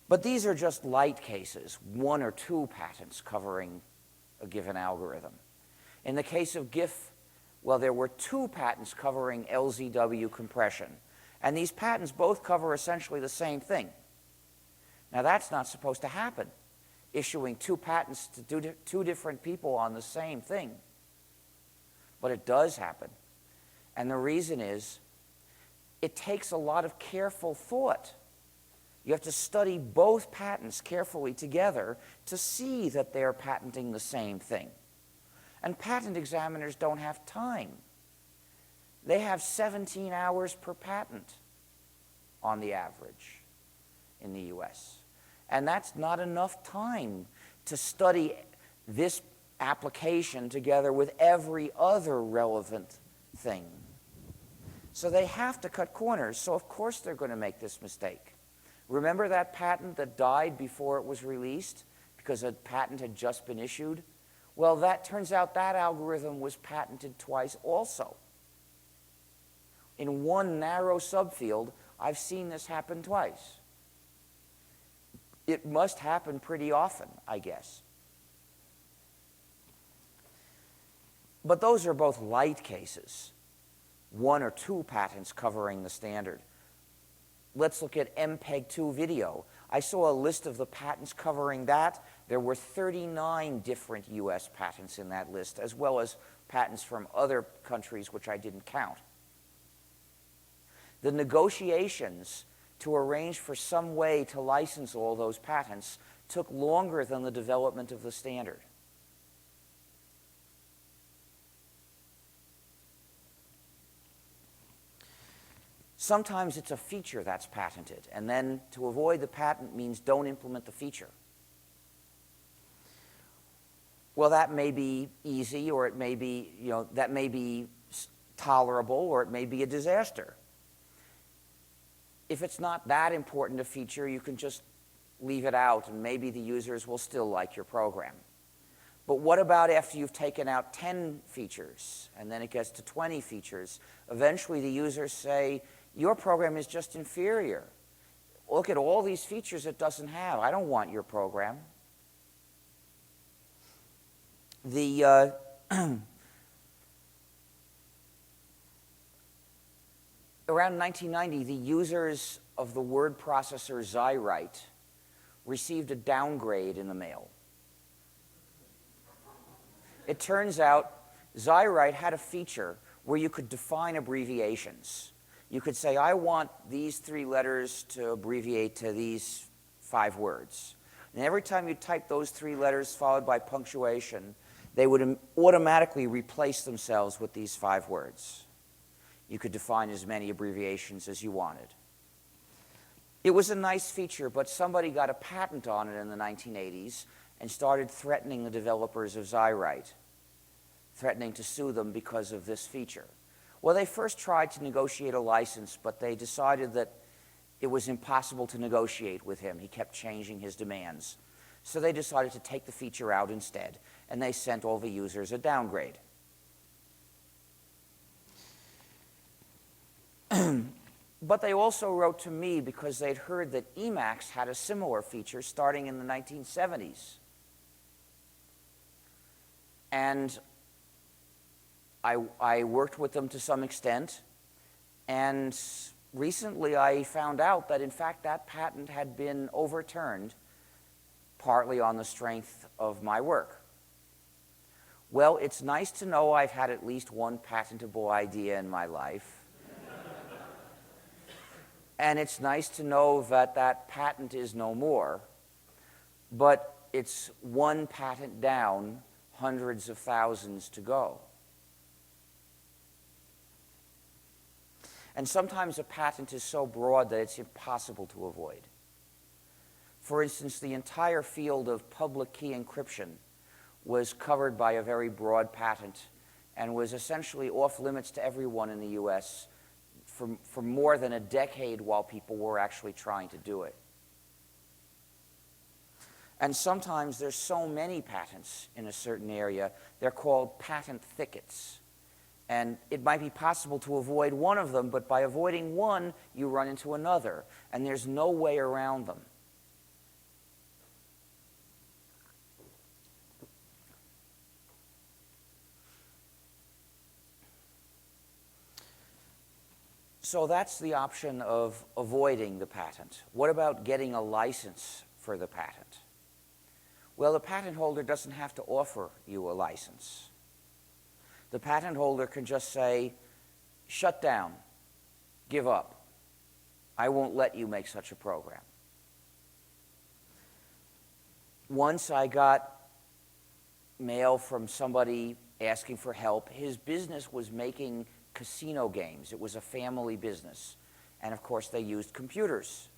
C: But these are just light cases, 1 or 2 patents covering a given algorithm. In the case of GIF, well, there were 2 patents covering LZW compression. And these patents both cover essentially the same thing. Now, that's not supposed to happen, issuing 2 patents to 2 different people on the same thing. But it does happen. And the reason is, it takes a lot of careful thought. You have to study both patents carefully together to see that they're patenting the same thing. And patent examiners don't have time. They have 17 hours per patent on the average in the US. And that's not enough time to study this application together with every other relevant thing. So they have to cut corners, so of course they're going to make this mistake. Remember that patent that died before it was released because a patent had just been issued? Well, that turns out that algorithm was patented twice also. In one narrow subfield, I've seen this happen twice. It must happen pretty often, I guess. But those are both light cases, 1 or 2 patents covering the standard. Let's look at MPEG-2 video. I saw a list of the patents covering that. There were 39 different US patents in that list, as well as patents from other countries which I didn't count. The negotiations to arrange for some way to license all those patents took longer than the development of the standard. Sometimes it's a feature that's patented, and then to avoid the patent means don't implement the feature. Well, that may be easy, or it may be, that may be tolerable, or it may be a disaster. If it's not that important a feature, you can just leave it out, and maybe the users will still like your program. But what about after you've taken out 10 features, and then it gets to 20 features? Eventually, the users say, your program is just inferior. Look at all these features it doesn't have. I don't want your program. Around 1990, the users of the word processor Xywrite received a downgrade in the mail. It turns out Xywrite had a feature where you could define abbreviations. You could say, I want these 3 letters to abbreviate to these 5 words. And every time you type those 3 letters followed by punctuation, they would automatically replace themselves with these 5 words. You could define as many abbreviations as you wanted. It was a nice feature, but somebody got a patent on it in the 1980s and started threatening the developers of Xywrite, threatening to sue them because of this feature. Well, they first tried to negotiate a license, but they decided that it was impossible to negotiate with him. He kept changing his demands. So they decided to take the feature out instead, and they sent all the users a downgrade. But they also wrote to me because they'd heard that Emacs had a similar feature starting in the 1970s. And I worked with them to some extent, and recently I found out that in fact that patent had been overturned, partly on the strength of my work. Well, it's nice to know I've had at least one patentable idea in my life. And it's nice to know that that patent is no more, but it's one patent down, hundreds of thousands to go. And sometimes a patent is so broad that it's impossible to avoid. For instance, the entire field of public key encryption was covered by a very broad patent and was essentially off limits to everyone in the US for more than a decade while people were actually trying to do it. And sometimes there's so many patents in a certain area, they're called patent thickets. And it might be possible to avoid one of them, but by avoiding one, you run into another, and there's no way around them. So that's the option of avoiding the patent. What about getting a license for the patent? Well, the patent holder doesn't have to offer you a license. The patent holder can just say, shut down, give up. I won't let you make such a program. Once I got mail from somebody asking for help. His business was making casino games. It was a family business. And of course, they used computers.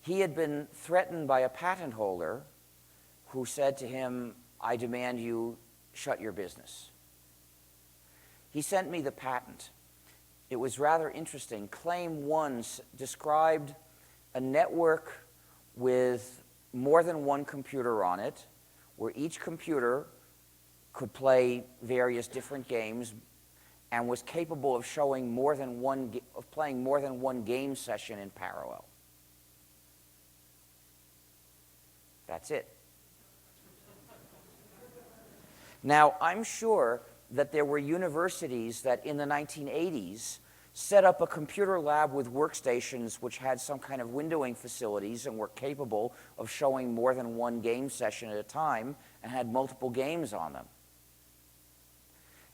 C: He had been threatened by a patent holder who said to him, I demand you shut your business. He sent me the patent. it was rather interesting. Claim 1 described a network with more than one computer on it, where each computer could play various different games and was capable of showing playing more than one game session in parallel. That's it. Now, I'm sure that there were universities that in the 1980s set up a computer lab with workstations which had some kind of windowing facilities and were capable of showing more than one game session at a time and had multiple games on them.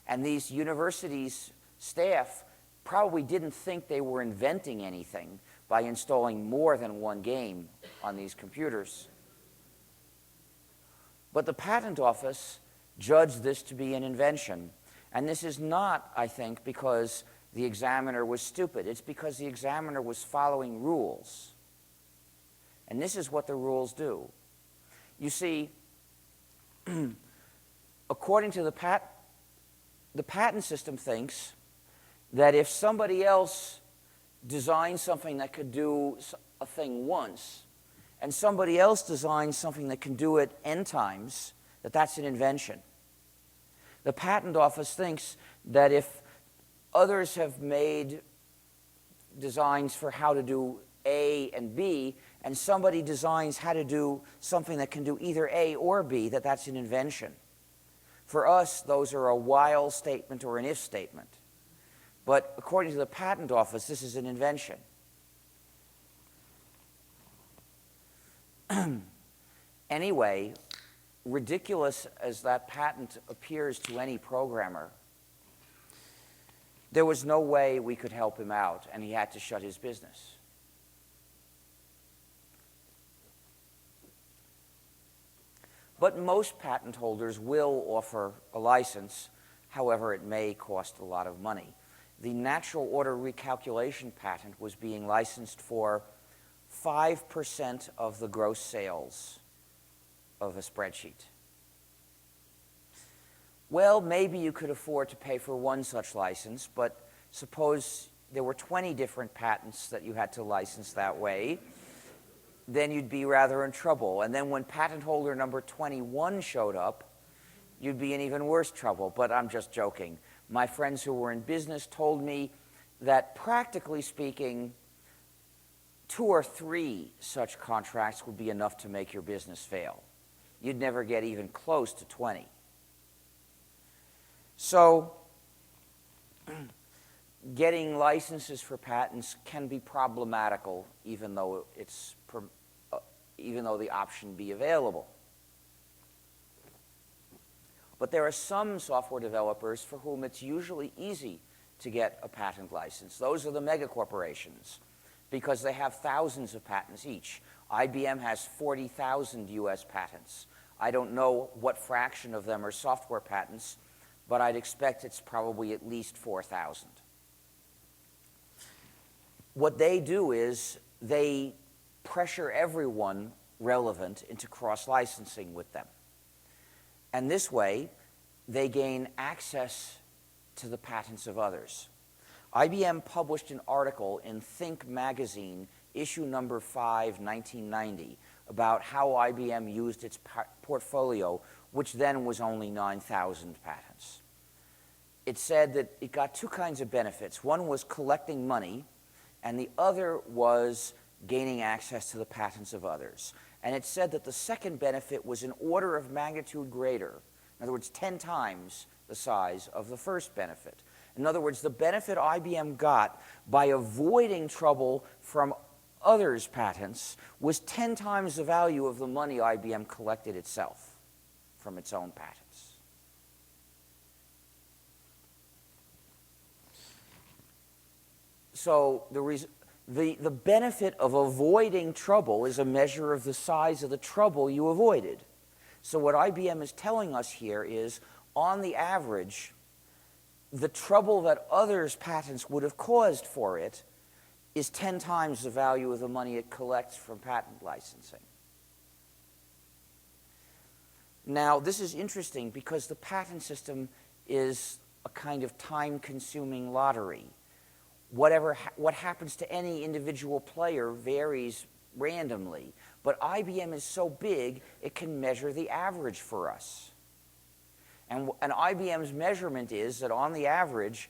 C: And these universities' staff probably didn't think they were inventing anything by installing more than one game on these computers. But the patent office judged this to be an invention. And this is not, I think, because the examiner was stupid. It's because the examiner was following rules. And this is what the rules do. You see, according to the patent system thinks that if somebody else designs something that could do a thing once, and somebody else designs something that can do it n times, that's an invention. The patent office thinks that if others have made designs for how to do A and B, and somebody designs how to do something that can do either A or B, that's an invention. For us, those are a while statement or an if statement. But according to the patent office, this is an invention. Anyway, ridiculous as that patent appears to any programmer, there was no way we could help him out, and he had to shut his business. But most patent holders will offer a license, however, it may cost a lot of money. The natural order recalculation patent was being licensed for 5% of the gross sales of a spreadsheet. Well, maybe you could afford to pay for one such license, but suppose there were 20 different patents that you had to license that way, then you'd be rather in trouble. And then when patent holder number 21 showed up, you'd be in even worse trouble. But I'm just joking. My friends who were in business told me that practically speaking, 2 or 3 such contracts would be enough to make your business fail. You'd never get even close to 20. So, getting licenses for patents can be problematical, even though the option be available. But there are some software developers for whom it's usually easy to get a patent license. Those are the megacorporations, because they have thousands of patents each. IBM has 40,000 US patents. I don't know what fraction of them are software patents, but I'd expect it's probably at least 4,000. What they do is they pressure everyone relevant into cross-licensing with them. And this way, they gain access to the patents of others. IBM published an article in Think magazine, issue number 5, 1990, about how IBM used its portfolio, which then was only 9,000 patents. It said that it got 2 kinds of benefits. One was collecting money, and the other was gaining access to the patents of others. And it said that the second benefit was an order of magnitude greater. In other words, 10 times the size of the first benefit. In other words, the benefit IBM got by avoiding trouble from others' patents was 10 times the value of the money IBM collected itself from its own patents. So the benefit of avoiding trouble is a measure of the size of the trouble you avoided. So what IBM is telling us here is, on the average, the trouble that others' patents would have caused for it is 10 times the value of the money it collects from patent licensing. Now, this is interesting because the patent system is a kind of time-consuming lottery. what happens to any individual player varies randomly. But IBM is so big, it can measure the average for us. And IBM's measurement is that on the average,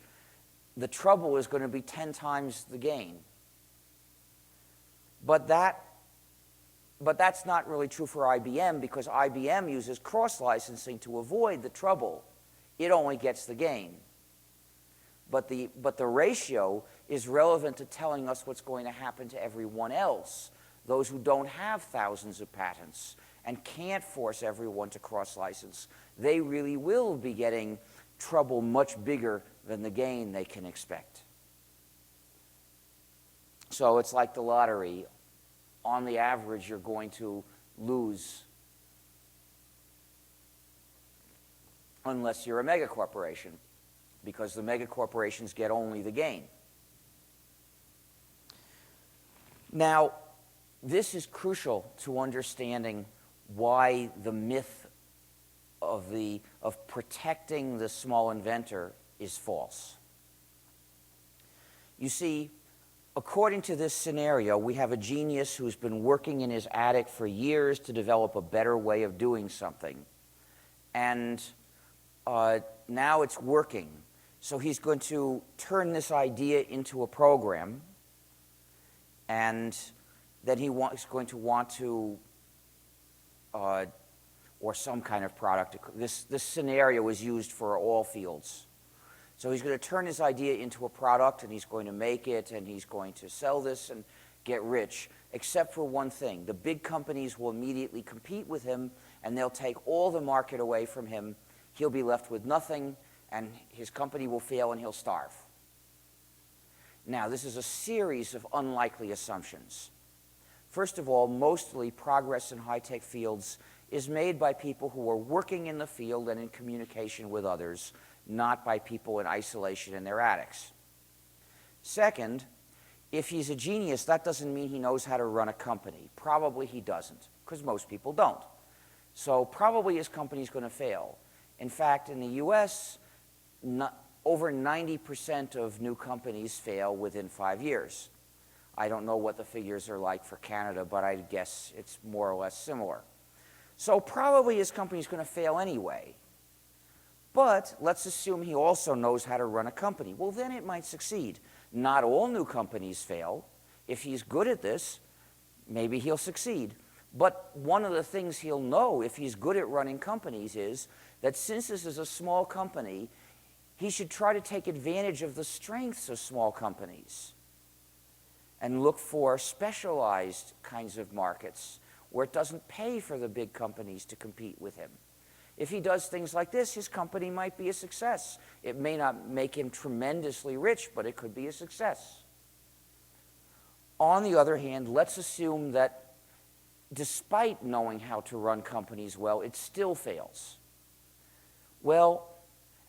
C: the trouble is going to be 10 times the gain. But that's not really true for IBM, because IBM uses cross-licensing to avoid the trouble. It only gets the gain. But the ratio is relevant to telling us what's going to happen to everyone else, those who don't have thousands of patents and can't force everyone to cross-license. They really will be getting trouble much bigger than the gain they can expect. So it's like the lottery. On the average, you're going to lose unless you're a mega corporation, because the mega corporations get only the gain. Now, this is crucial to understanding why the myth of protecting the small inventor is false. You see, according to this scenario, we have a genius who's been working in his attic for years to develop a better way of doing something. And now it's working. So he's going to turn this idea into a program, and then he's going to want to, or some kind of product. This scenario is used for all fields. So he's going to turn his idea into a product, and he's going to make it, and he's going to sell this and get rich, except for one thing. The big companies will immediately compete with him, and they'll take all the market away from him. He'll be left with nothing, and his company will fail, and he'll starve. Now, this is a series of unlikely assumptions. First of all, mostly progress in high-tech fields is made by people who are working in the field and in communication with others, not by people in isolation in their attics. Second, if he's a genius, that doesn't mean he knows how to run a company. Probably he doesn't, because most people don't. So probably his company's going to fail. In fact, in the US, over 90% of new companies fail within 5 years. I don't know what the figures are like for Canada, but I guess it's more or less similar. So probably his company's going to fail anyway. But let's assume he also knows how to run a company. Well, then it might succeed. Not all new companies fail. If he's good at this, maybe he'll succeed. But one of the things he'll know if he's good at running companies is that since this is a small company, he should try to take advantage of the strengths of small companies and look for specialized kinds of markets where it doesn't pay for the big companies to compete with him. If he does things like this, his company might be a success. It may not make him tremendously rich, but it could be a success. On the other hand, let's assume that despite knowing how to run companies well, it still fails. Well,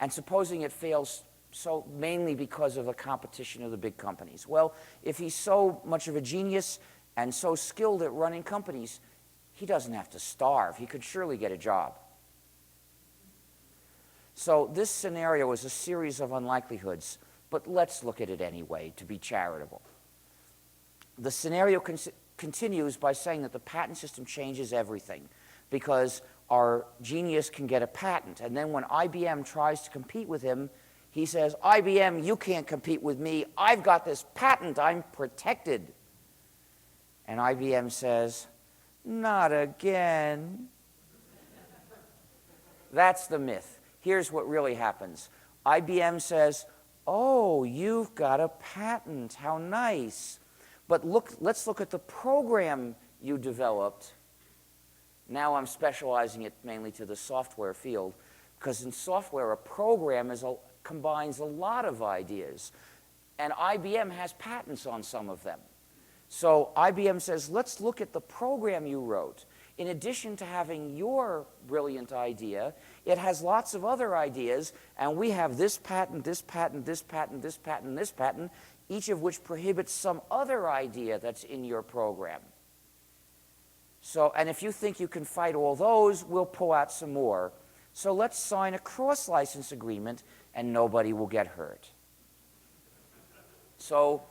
C: and supposing it fails so mainly because of the competition of the big companies. Well, if he's so much of a genius and so skilled at running companies, he doesn't have to starve. He could surely get a job. So this scenario is a series of unlikelihoods, but let's look at it anyway to be charitable. The scenario continues by saying that the patent system changes everything because our genius can get a patent, and then when IBM tries to compete with him, he says, IBM, you can't compete with me. I've got this patent. I'm protected. And IBM says, not again. That's the myth. Here's what really happens. IBM says, oh, you've got a patent. How nice. But let's look at the program you developed. Now I'm specializing it mainly to the software field, because in software, a program combines a lot of ideas. And IBM has patents on some of them. So IBM says, let's look at the program you wrote. In addition to having your brilliant idea, it has lots of other ideas, and we have this patent, this patent, this patent, this patent, this patent, each of which prohibits some other idea that's in your program. So, and if you think you can fight all those, we'll pull out some more. So let's sign a cross-license agreement, and nobody will get hurt. So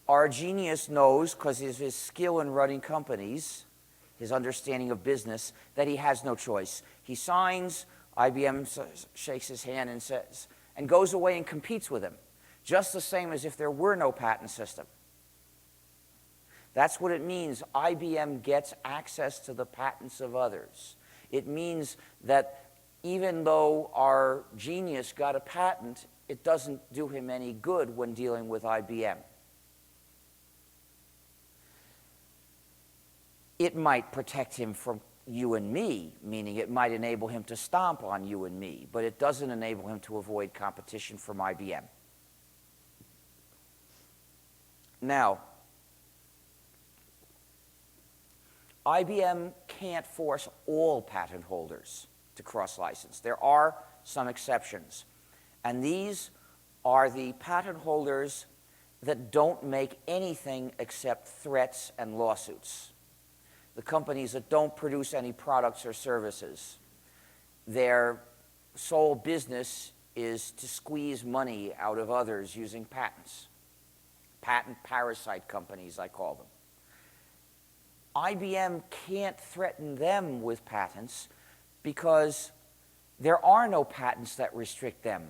C: our genius knows, because of his skill in running companies, his understanding of business, that he has no choice. He signs, IBM shakes his hand and says, and goes away and competes with him, just the same as if there were no patent system. That's what it means. IBM gets access to the patents of others. It means that even though our genius got a patent, it doesn't do him any good when dealing with IBM. It might protect him from you and me, meaning it might enable him to stomp on you and me, but it doesn't enable him to avoid competition from IBM. Now, IBM can't force all patent holders to cross-license. There are some exceptions, and these are the patent holders that don't make anything except threats and lawsuits. The companies that don't produce any products or services. Their sole business is to squeeze money out of others using patents. Patent parasite companies, I call them. IBM can't threaten them with patents because there are no patents that restrict them.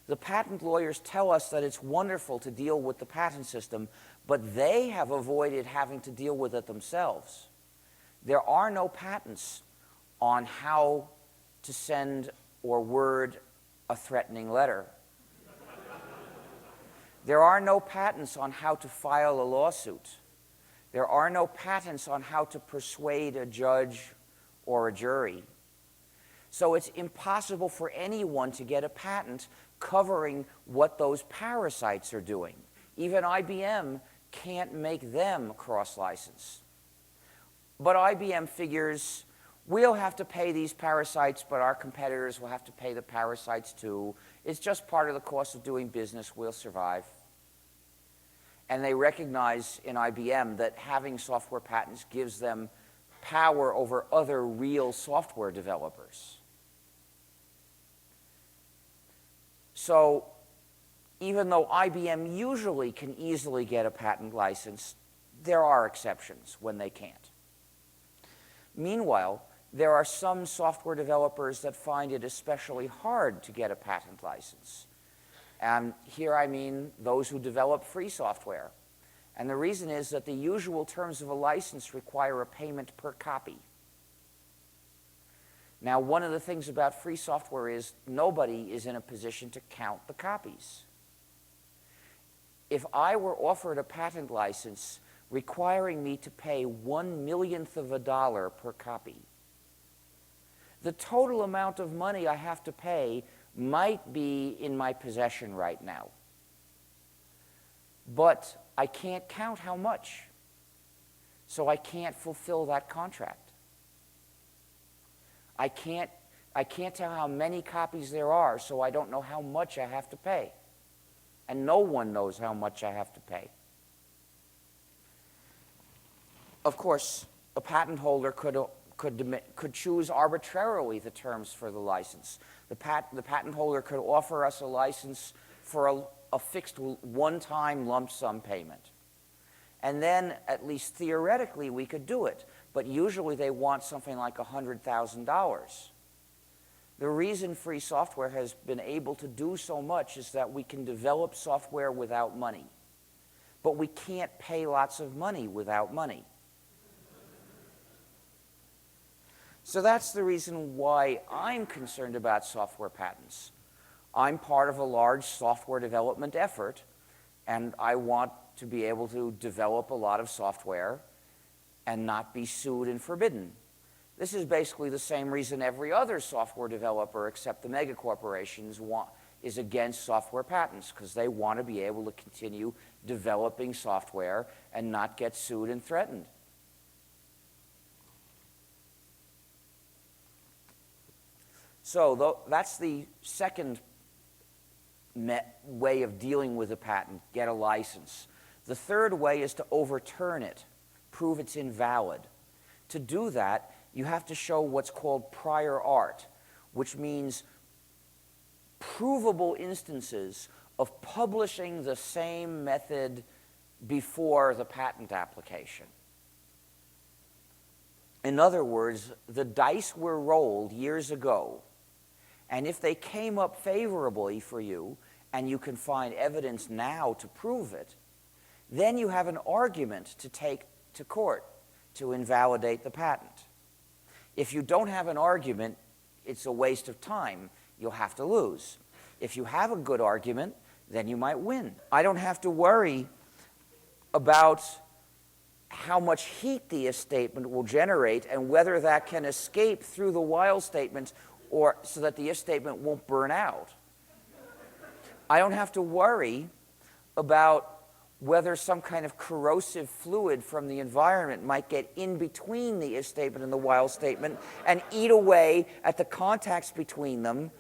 C: The patent lawyers tell us that it's wonderful to deal with the patent system, but they have avoided having to deal with it themselves. There are no patents on how to send or word a threatening letter. There are no patents on how to file a lawsuit. There are no patents on how to persuade a judge or a jury. So it's impossible for anyone to get a patent covering what those parasites are doing. Even IBM can't make them cross-license. But IBM figures, we'll have to pay these parasites, but our competitors will have to pay the parasites too. It's just part of the cost of doing business. We'll survive. And they recognize in IBM that having software patents gives them power over other real software developers. So even though IBM usually can easily get a patent license, there are exceptions when they can't. Meanwhile, there are some software developers that find it especially hard to get a patent license. And here I mean those who develop free software. And the reason is that the usual terms of a license require a payment per copy. Now, one of the things about free software is nobody is in a position to count the copies. If I were offered a patent license requiring me to pay 1/1,000,000th of a dollar per copy, the total amount of money I have to pay might be in my possession right now. But I can't count how much, so I can't fulfill that contract. I can't tell how many copies there are, so I don't know how much I have to pay. And no one knows how much I have to pay. Of course, a patent holder could choose arbitrarily the terms for the license. The patent holder could offer us a license for a fixed one-time lump sum payment. And then, at least theoretically, we could do it. But usually they want something like $100,000. The reason free software has been able to do so much is that we can develop software without money. But we can't pay lots of money without money. So that's the reason why I'm concerned about software patents. I'm part of a large software development effort, and I want to be able to develop a lot of software and not be sued and forbidden. This is basically the same reason every other software developer except the mega corporations is against software patents, because they want to be able to continue developing software and not get sued and threatened. So that's the second way of dealing with a patent, get a license. The third way is to overturn it, prove it's invalid. To do that, you have to show what's called prior art, which means provable instances of publishing the same method before the patent application. In other words, the dice were rolled years ago, and if they came up favorably for you, and you can find evidence now to prove it, then you have an argument to take to court to invalidate the patent. If you don't have an argument, it's a waste of time. You'll have to lose. If you have a good argument, then you might win. I don't have to worry about how much heat the if statement will generate and whether that can escape through the while statement or so that the if statement won't burn out. I don't have to worry about whether some kind of corrosive fluid from the environment might get in between the if statement and the while statement and eat away at the contacts between them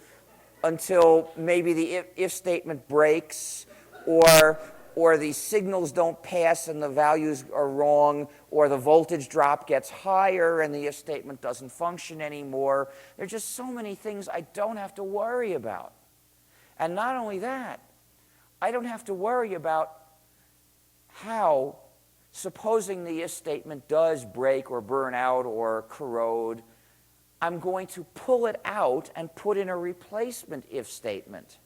C: until maybe the if statement breaks, or the signals don't pass and the values are wrong, or the voltage drop gets higher and the if statement doesn't function anymore. There are just so many things I don't have to worry about. And not only that, I don't have to worry about how, supposing the if statement does break or burn out or corrode, I'm going to pull it out and put in a replacement if statement.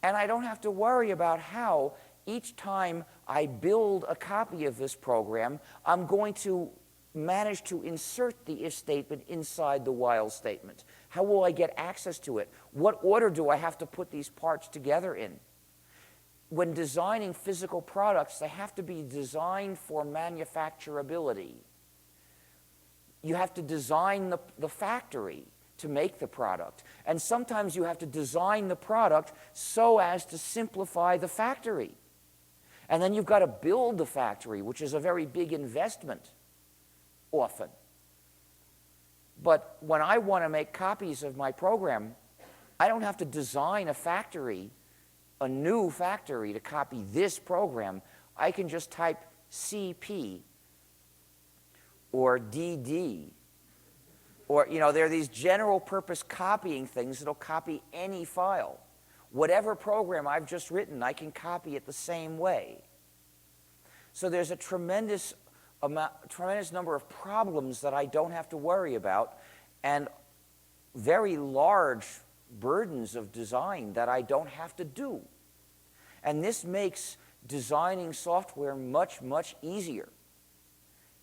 C: And I don't have to worry about how each time I build a copy of this program, I'm going to manage to insert the if statement inside the while statement. How will I get access to it? What order do I have to put these parts together in? When designing physical products, they have to be designed for manufacturability. You have to design the factory to make the product. And sometimes you have to design the product so as to simplify the factory. And then you've got to build the factory, which is a very big investment, often. But when I want to make copies of my program, I don't have to design a factory, a new factory to copy this program. I can just type CP or DD. Or, there are these general purpose copying things that'll copy any file. Whatever program I've just written, I can copy it the same way. So there's a tremendous number of problems that I don't have to worry about, and very large burdens of design that I don't have to do. And this makes designing software much, much easier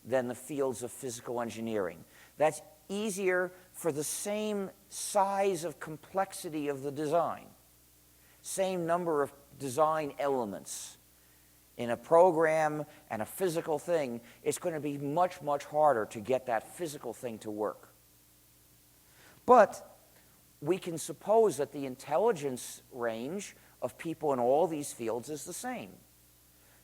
C: than the fields of physical engineering. That's easier for the same size of complexity of the design, same number of design elements. In a program and a physical thing, it's going to be much, much harder to get that physical thing to work. But we can suppose that the intelligence range of people in all these fields is the same.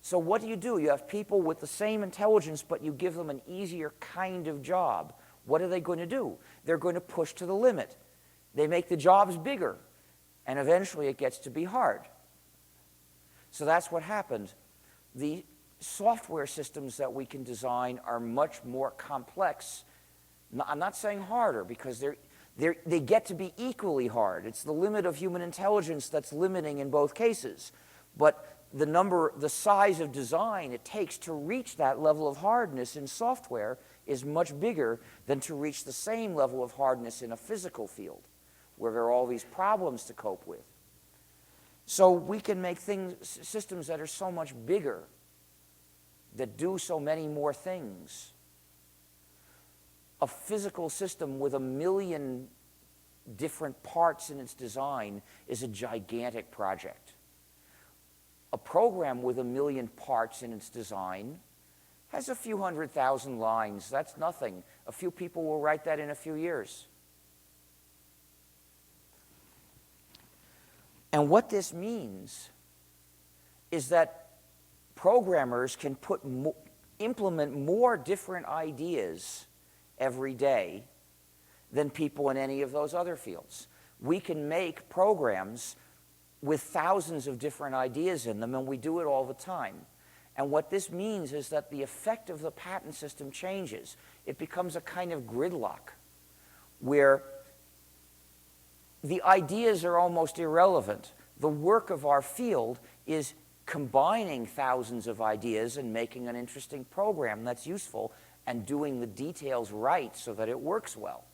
C: So what do? You have people with the same intelligence, but you give them an easier kind of job. What are they going to do? They're going to push to the limit. They make the jobs bigger, and eventually it gets to be hard. So that's what happened. The software systems that we can design are much more complex. I'm not saying harder, because they get to be equally hard. It's the limit of human intelligence that's limiting in both cases. But the size of design it takes to reach that level of hardness in software is much bigger than to reach the same level of hardness in a physical field, where there are all these problems to cope with. So we can make systems that are so much bigger, that do so many more things. A physical system with 1 million different parts in its design is a gigantic project. A program with 1 million parts in its design has a few 100,000 lines. That's nothing. A few people will write that in a few years. And what this means is that programmers can implement more different ideas every day than people in any of those other fields. We can make programs with thousands of different ideas in them, and we do it all the time. And what this means is that the effect of the patent system changes. It becomes a kind of gridlock where the ideas are almost irrelevant. The work of our field is combining thousands of ideas and making an interesting program that's useful and doing the details right so that it works well.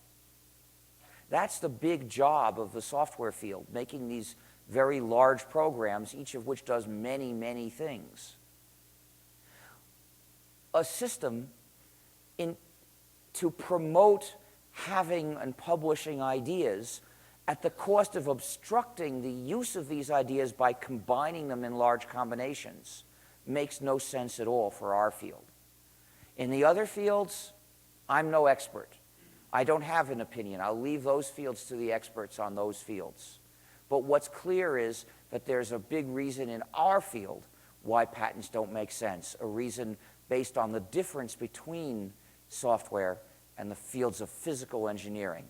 C: That's the big job of the software field, making these very large programs, each of which does many, many things. A system to promote having and publishing ideas at the cost of obstructing the use of these ideas by combining them in large combinations makes no sense at all for our field. In the other fields, I'm no expert. I don't have an opinion. I'll leave those fields to the experts on those fields. But what's clear is that there's a big reason in our field why patents don't make sense, a reason based on the difference between software and the fields of physical engineering.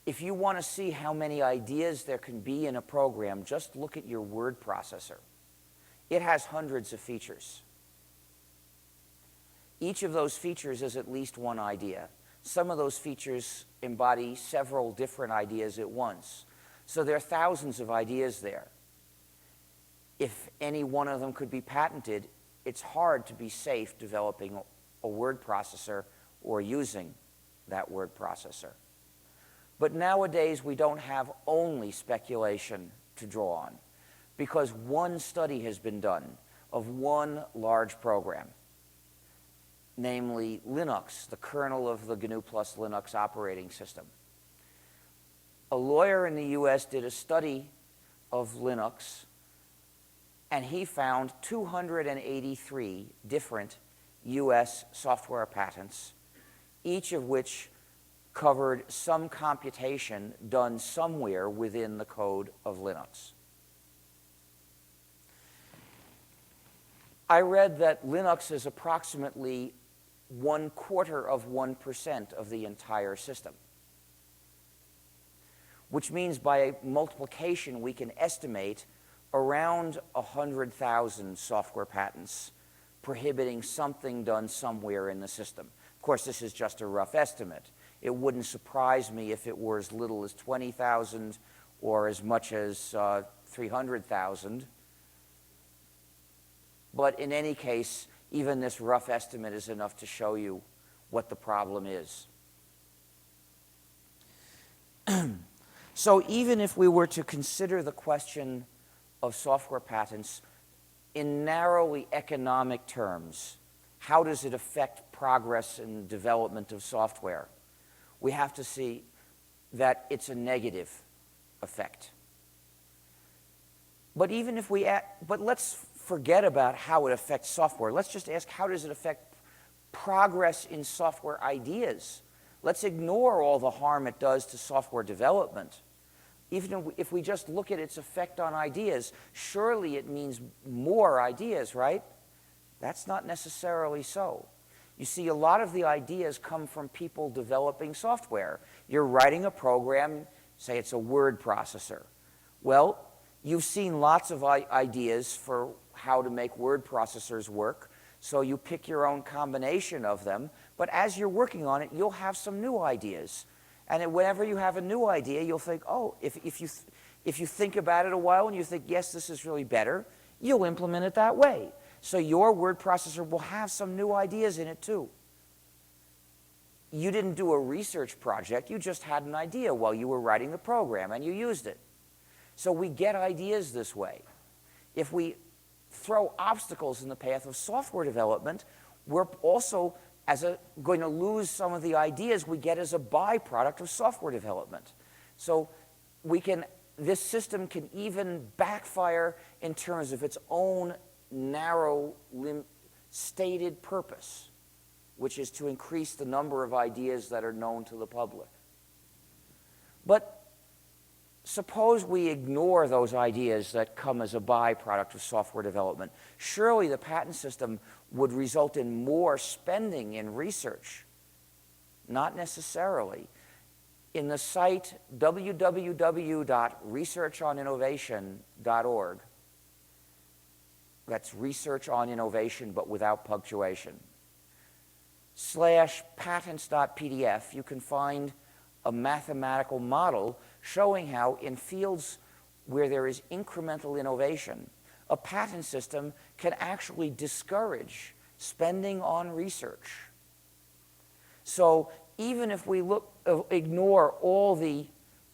C: If you want to see how many ideas there can be in a program, just look at your word processor. It has hundreds of features. Each of those features is at least one idea. Some of those features embody several different ideas at once. So there are thousands of ideas there. If any one of them could be patented, it's hard to be safe developing a word processor or using that word processor. But nowadays, we don't have only speculation to draw on, because one study has been done of one large program, namely Linux, the kernel of the gnu+linux operating system. A lawyer in the US did a study of Linux, and he found 283 different US software patents, each of which covered some computation done somewhere within the code of Linux. I read that Linux is approximately 1/4% of the entire system, which means by multiplication we can estimate around 100,000 software patents prohibiting something done somewhere in the system. Of course, this is just a rough estimate. It wouldn't surprise me if it were as little as 20,000 or as much as 300,000. But in any case, even this rough estimate is enough to show you what the problem is. So even if we were to consider the question of software patents in narrowly economic terms, how does it affect progress in development of software? We have to see that it's a negative effect. But even if but let's forget about how it affects software. Let's just ask, how does it affect progress in software ideas? Let's ignore all the harm it does to software development. Even if we just look at its effect on ideas, surely it means more ideas, right? That's not necessarily so. You see, a lot of the ideas come from people developing software. You're writing a program, say it's a word processor. Well, you've seen lots of ideas for how to make word processors work, so you pick your own combination of them, but as you're working on it, you'll have some new ideas. And whenever you have a new idea, you'll think, oh, if you think about it a while and you think, yes, this is really better, you'll implement it that way. So your word processor will have some new ideas in it too. You didn't do a research project, you just had an idea while you were writing the program and you used it. So we get ideas this way. If we throw obstacles in the path of software development, we're also going to lose some of the ideas we get as a byproduct of software development. So this system can even backfire in terms of its own narrow stated purpose, which is to increase the number of ideas that are known to the public. But suppose we ignore those ideas that come as a byproduct of software development. Surely the patent system would result in more spending in research. Not necessarily. In the site www.researchoninnovation.org, that's research on innovation but without punctuation, /patents.pdf, you can find a mathematical model showing how in fields where there is incremental innovation, a patent system can actually discourage spending on research. So even if we ignore all the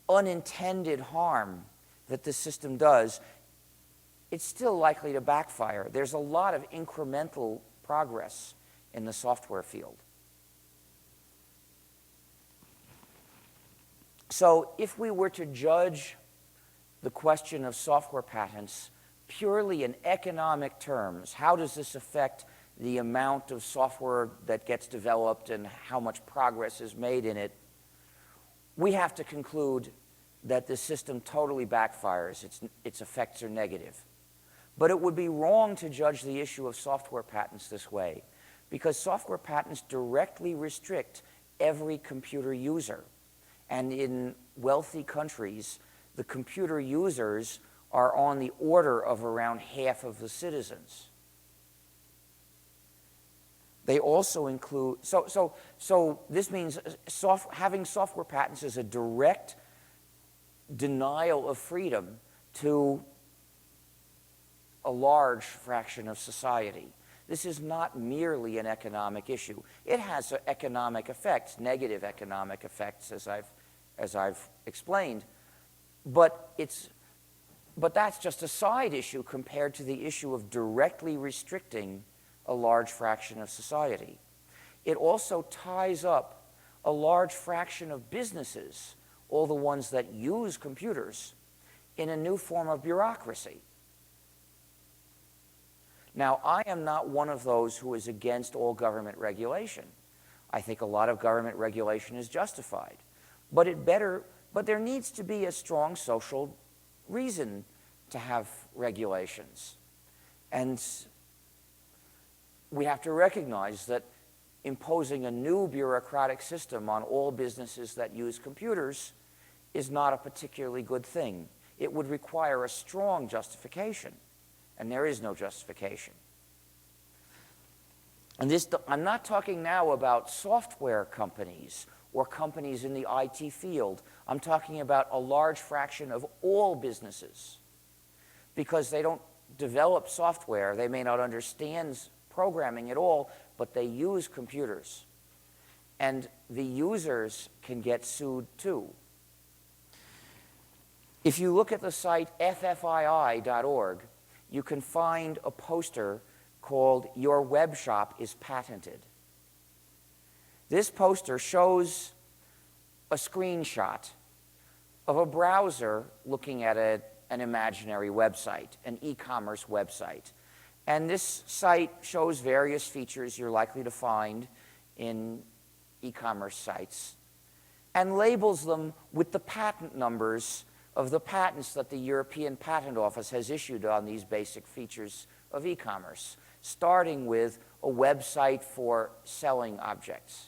C: unintended harm that the system does, it's still likely to backfire. There's a lot of incremental progress in the software field. So if we were to judge the question of software patents purely in economic terms, how does this affect the amount of software that gets developed and how much progress is made in it, we have to conclude that the system totally backfires. Its effects are negative. But it would be wrong to judge the issue of software patents this way, because software patents directly restrict every computer user. And in wealthy countries, the computer users are on the order of around half of the citizens. They also include, so this means having software patents is a direct denial of freedom to a large fraction of society. This is not merely an economic issue. It has economic effects, negative economic effects, as I've explained, but that's just a side issue compared to the issue of directly restricting a large fraction of society. It also ties up a large fraction of businesses, all the ones that use computers, in a new form of bureaucracy. Now, I am not one of those who is against all government regulation. I think a lot of government regulation is justified. But there needs to be a strong social reason to have regulations. And we have to recognize that imposing a new bureaucratic system on all businesses that use computers is not a particularly good thing. It would require a strong justification, and there is no justification. And I'm not talking now about software companies or companies in the IT field. I'm talking about a large fraction of all businesses, because they don't develop software. They may not understand programming at all, but they use computers. And the users can get sued too. If you look at the site ffii.org, you can find a poster called "Your Web Shop is Patented." This poster shows a screenshot of a browser looking at an imaginary website, an e-commerce website. And this site shows various features you're likely to find in e-commerce sites and labels them with the patent numbers of the patents that the European Patent Office has issued on these basic features of e-commerce, starting with a website for selling objects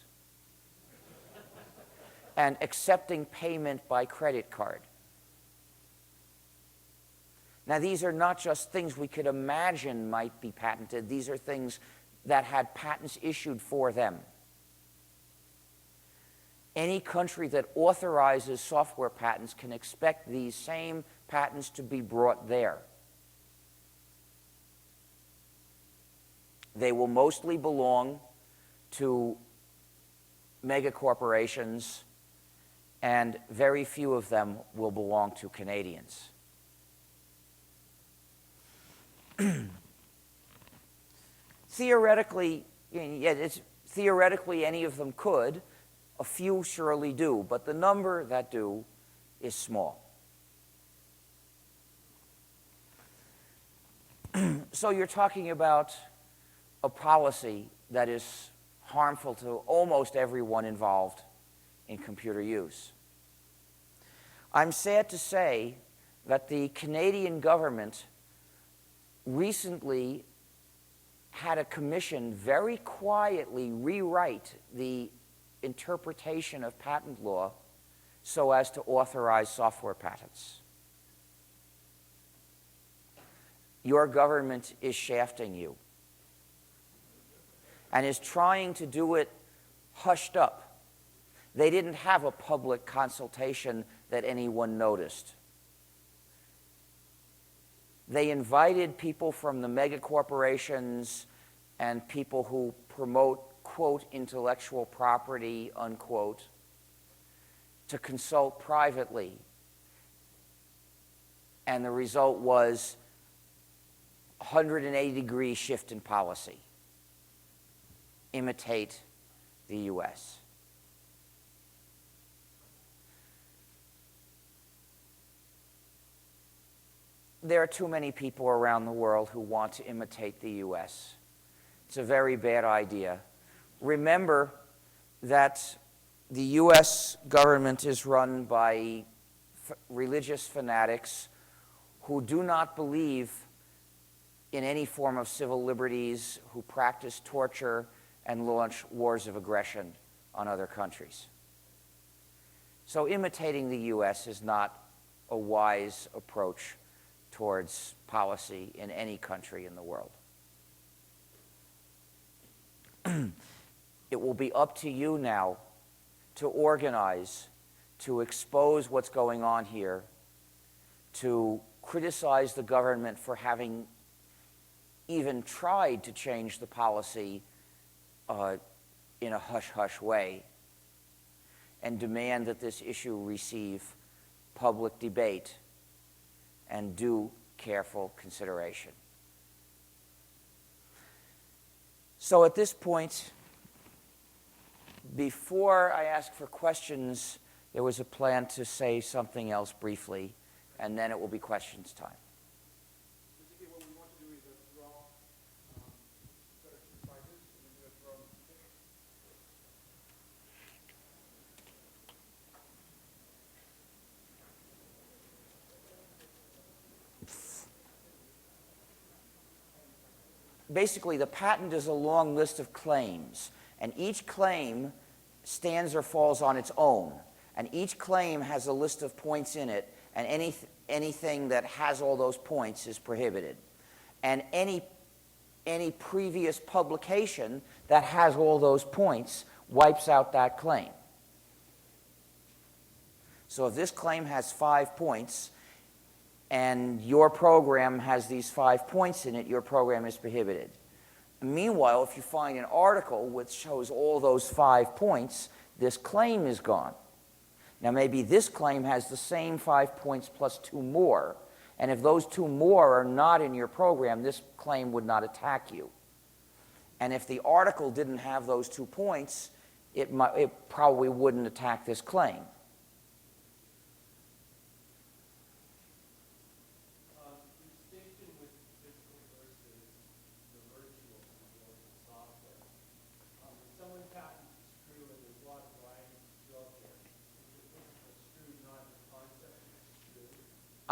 C: and accepting payment by credit card. Now, these are not just things we could imagine might be patented. These are things that had patents issued for them. Any country that authorizes software patents can expect these same patents to be brought there. They will mostly belong to megacorporations, and very few of them will belong to Canadians. Theoretically, any of them could. A few surely do, but the number that do is small. So you're talking about a policy that is harmful to almost everyone involved in computer use. I'm sad to say that the Canadian government recently had a commission very quietly rewrite the interpretation of patent law so as to authorize software patents. Your government is shafting you and is trying to do it hushed up. They didn't have a public consultation that anyone noticed. They invited people from the mega corporations and people who promote, quote, intellectual property, unquote, to consult privately. And the result was a 180-degree shift in policy. Imitate the US. There are too many people around the world who want to imitate the US. It's a very bad idea. Remember that the US government is run by religious fanatics who do not believe in any form of civil liberties, who practice torture and launch wars of aggression on other countries. So imitating the US is not a wise approach towards policy in any country in the world. It will be up to you now to organize, to expose what's going on here, to criticize the government for having even tried to change the policy in a hush-hush way, and demand that this issue receive public debate and due careful consideration. So at this point, before I ask for questions, there was a plan to say something else briefly, and then it will be questions time.
A: Basically, what we want to do is draw sort of exercises and then do a draw.
C: Basically, the patent is a long list of claims, and each claim stands or falls on its own. And each claim has a list of points in it, and anything that has all those points is prohibited. And any previous publication that has all those points wipes out that claim. So if this claim has 5 points, and your program has these 5 points in it, your program is prohibited. Meanwhile, if you find an article which shows all those 5 points, this claim is gone. Now maybe this claim has the same 5 points plus 2 more, and if those 2 more are not in your program, this claim would not attack you. And if the article didn't have those 2 points, it probably wouldn't attack this claim.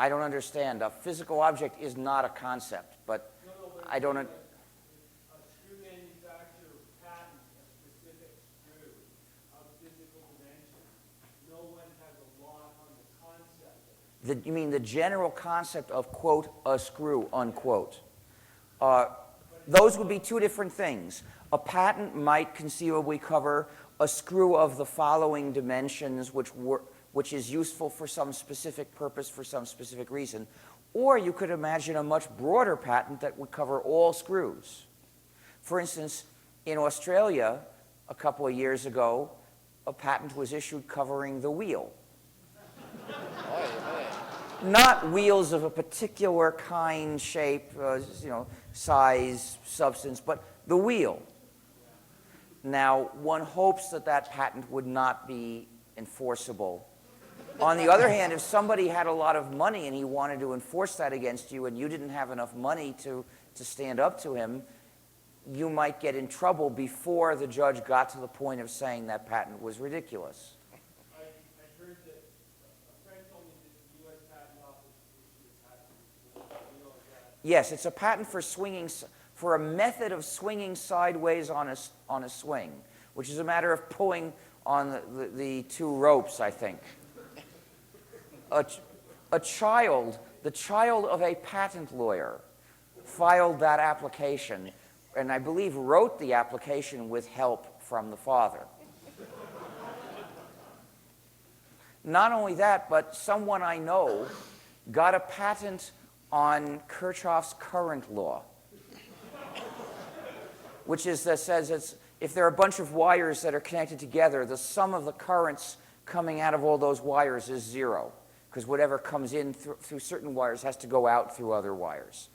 C: I don't understand. A physical object is not a concept, but I don't.
D: A screw manufacturer patents a specific screw of physical dimensions. No one has a lot on the concept.
C: You mean the general concept of, quote, a screw, unquote. Those would be 2 different things. A patent might conceivably cover a screw of the following dimensions, which is useful for some specific purpose for some specific reason. Or you could imagine a much broader patent that would cover all screws. For instance, in Australia, a couple of years ago, a patent was issued covering the wheel. Not wheels of a particular kind, shape, size, substance, but the wheel. Now, one hopes that that patent would not be enforceable. On the other hand, if somebody had a lot of money and he wanted to enforce that against you and you didn't have enough money to stand up to him, you might get in trouble before the judge got to the point of saying that patent was ridiculous.
D: I heard that a friend told me that the U.S. Patent Office issued a patent. You know that.
C: Yes, it's a patent for a method of swinging sideways on a swing, which is a matter of pulling on the 2 ropes, I think. The child of a patent lawyer filed that application, and I believe wrote the application with help from the father. Not only that, but someone I know got a patent on Kirchhoff's current law, which is that says if there are a bunch of wires that are connected together, the sum of the currents coming out of all those wires is zero, because whatever comes in through certain wires has to go out through other wires.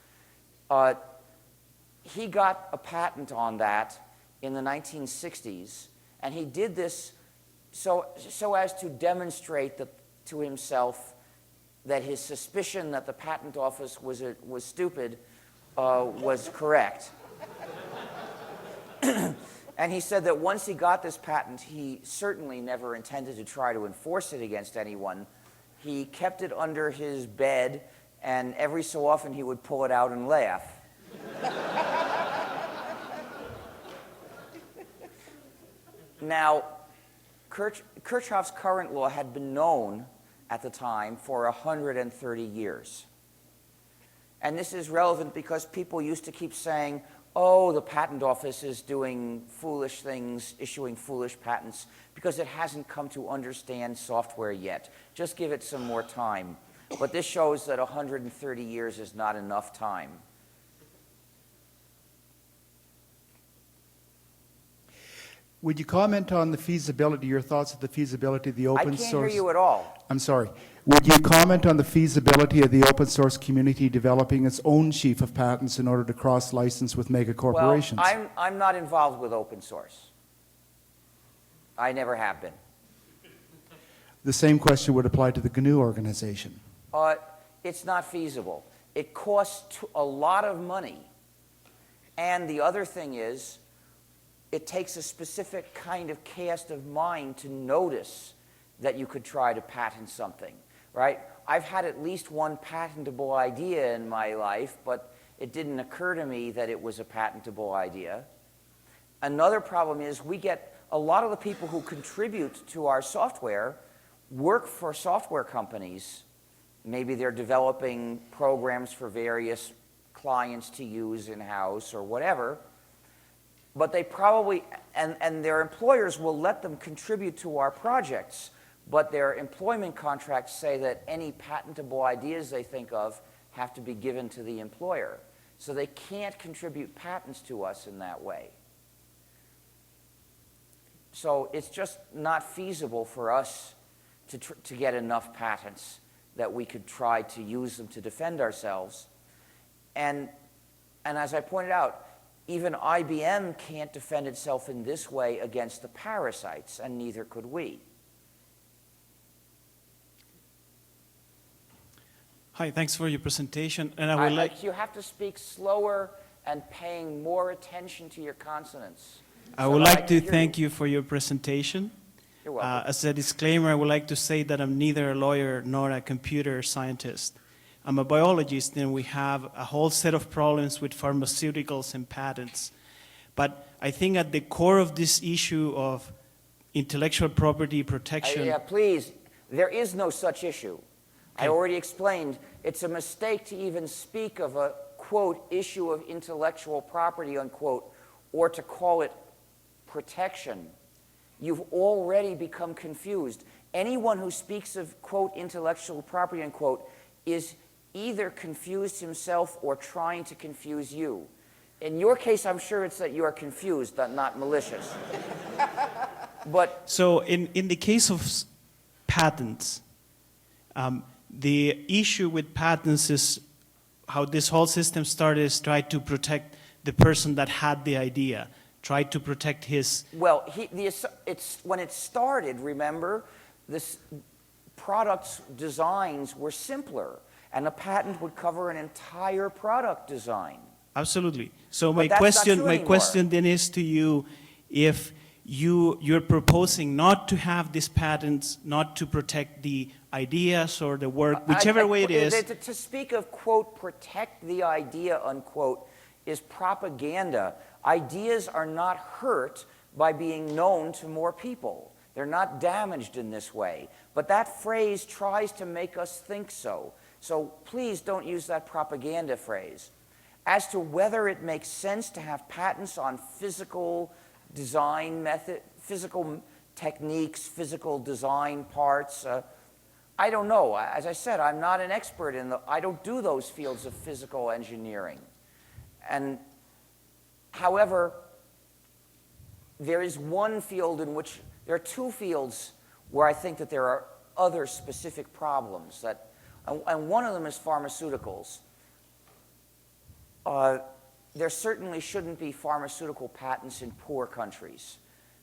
C: He got a patent on that in the 1960s, and he did this so as to demonstrate to himself that his suspicion that the patent office was stupid was correct. And he said that once he got this patent, he certainly never intended to try to enforce it against anyone. He kept it under his bed, and every so often he would pull it out and laugh. Now, Kirchhoff's current law had been known at the time for 130 years. And this is relevant because people used to keep saying, oh, the patent office is doing foolish things, issuing foolish patents, because it hasn't come to understand software yet. Just give it some more time. But this shows that 130 years is not enough time.
E: Would you comment on the feasibility, your thoughts of the feasibility of the open source?
C: I can't hear you at all.
E: I'm sorry. Would you comment on the feasibility of the open source community developing its own sheaf of patents in order to cross-license with mega corporations?
C: Well, I'm not involved with open source. I never have been.
E: The same question would apply to the GNU organization.
C: It's not feasible. It costs a lot of money. And the other thing is, it takes a specific kind of cast of mind to notice that you could try to patent something, right? I've had at least one patentable idea in my life, but it didn't occur to me that it was a patentable idea. Another problem is we get a lot of the people who contribute to our software work for software companies. Maybe they're developing programs for various clients to use in-house or whatever. But they probably, and their employers will let them contribute to our projects, but their employment contracts say that any patentable ideas they think of have to be given to the employer. So they can't contribute patents to us in that way. So it's just not feasible for us to get enough patents that we could try to use them to defend ourselves. And as I pointed out, even IBM can't defend itself in this way against the parasites, and neither could we.
F: Hi, thanks for your presentation. And I would like...
C: You have to speak slower and paying more attention to your consonants.
F: I would like to thank you for your presentation.
C: You're welcome.
F: As a disclaimer, I would like to say that I'm neither a lawyer nor a computer scientist. I'm a biologist, and we have a whole set of problems with pharmaceuticals and patents. But I think at the core of this issue of intellectual property protection...
C: Yeah, please, there is no such issue. Okay. I already explained, it's a mistake to even speak of a, quote, issue of intellectual property, unquote, or to call it protection. You've already become confused. Anyone who speaks of, quote, intellectual property, unquote, is either confused himself or trying to confuse you. In your case, I'm sure it's that you are confused, not malicious. But
F: so in the case of patents, the issue with patents is how this whole system started is try to protect the person that had the idea, try to protect his...
C: Well, when it started, remember, this product's designs were simpler, and a patent would cover an entire product design.
F: Absolutely. So my question then is to you, if you're proposing not to have these patents, not to protect the ideas or the work, whichever way it is.
C: To speak of, quote, protect the idea, unquote, is propaganda. Ideas are not hurt by being known to more people. They're not damaged in this way. But that phrase tries to make us think so. So please don't use that propaganda phrase. As to whether it makes sense to have patents on physical design method, physical techniques, physical design parts, I don't know. As I said, I'm not an expert I don't do those fields of physical engineering. And however, there is one field in which, there are two fields where I think that there are other specific problems that, and one of them is pharmaceuticals. There certainly shouldn't be pharmaceutical patents in poor countries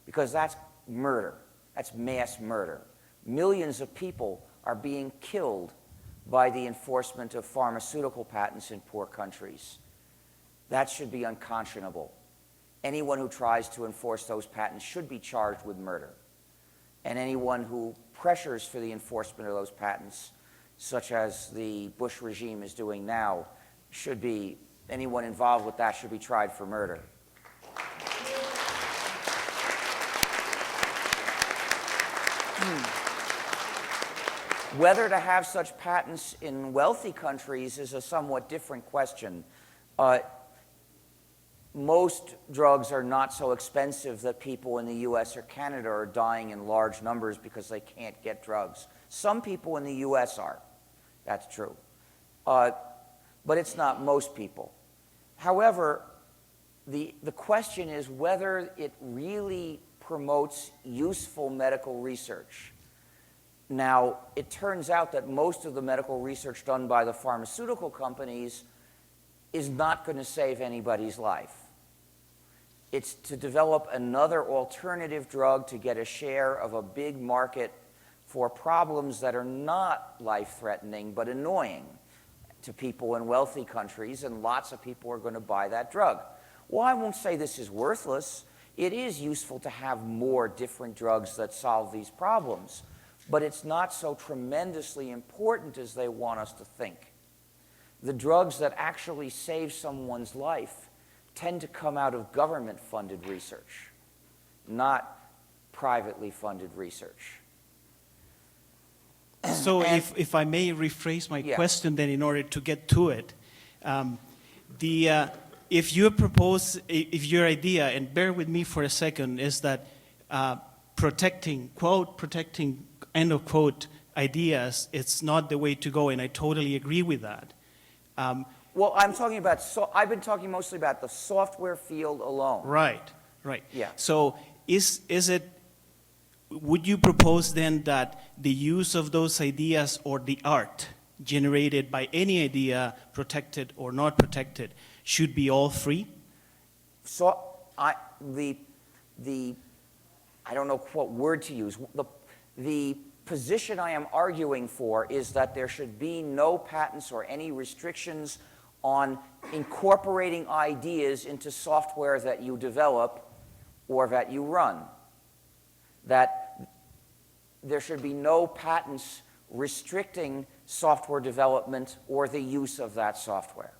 C: because that's murder. That's mass murder. Millions of people are being killed by the enforcement of pharmaceutical patents in poor countries. That should be unconscionable. Anyone who tries to enforce those patents should be charged with murder. And anyone who pressures for the enforcement of those patents, such as the Bush regime is doing now, should be, anyone involved with that should be tried for murder. Whether to have such patents in wealthy countries is a somewhat different question. Most drugs are not so expensive that people in the US or Canada are dying in large numbers because they can't get drugs. Some people in the US are. That's true. But it's not most people. However, the question is whether it really promotes useful medical research. Now, it turns out that most of the medical research done by the pharmaceutical companies is not going to save anybody's life. It's to develop another alternative drug to get a share of a big market for problems that are not life-threatening but annoying to people in wealthy countries, and lots of people are going to buy that drug. Well, I won't say this is worthless. It is useful to have more different drugs that solve these problems, but it's not so tremendously important as they want us to think. The drugs that actually save someone's life tend to come out of government-funded research, not privately funded research.
F: So if I may rephrase my question then in order to get to it, if your idea, and bear with me for a second, is that protecting, end of quote, ideas, it's not the way to go, and I totally agree with that.
C: Well, I'm talking about, I've been talking mostly about the software field alone.
F: Right, right.
C: Yeah.
F: So would you propose then that the use of those ideas or the art generated by any idea, protected or not protected, should be all free?
C: So I don't know what word to use. The position I am arguing for is that there should be no patents or any restrictions on incorporating ideas into software that you develop or that you run. That there should be no patents restricting software development or the use of that software.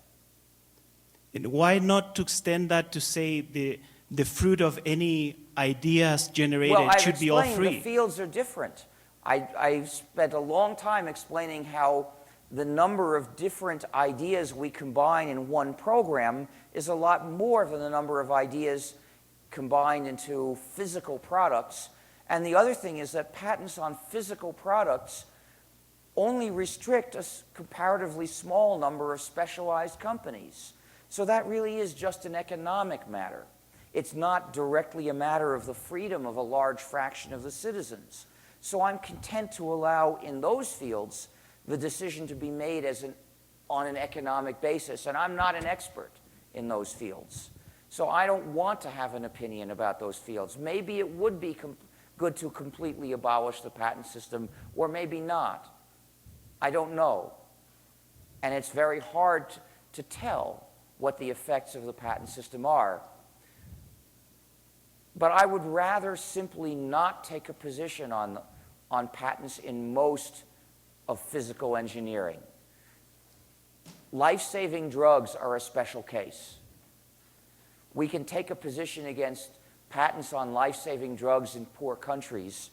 F: And why not to extend that to say the fruit of any ideas generated should be all free?
C: The fields are different. I spent a long time explaining how the number of different ideas we combine in one program is a lot more than the number of ideas combined into physical products. And the other thing is that patents on physical products only restrict a comparatively small number of specialized companies. So that really is just an economic matter. It's not directly a matter of the freedom of a large fraction of the citizens. So I'm content to allow in those fields the decision to be made on an economic basis. And I'm not an expert in those fields. So I don't want to have an opinion about those fields. Maybe it would be good to completely abolish the patent system, or maybe not. I don't know. And it's very hard to tell what the effects of the patent system are. But I would rather simply not take a position on patents in most of physical engineering. Life-saving drugs are a special case. We can take a position against patents on life-saving drugs in poor countries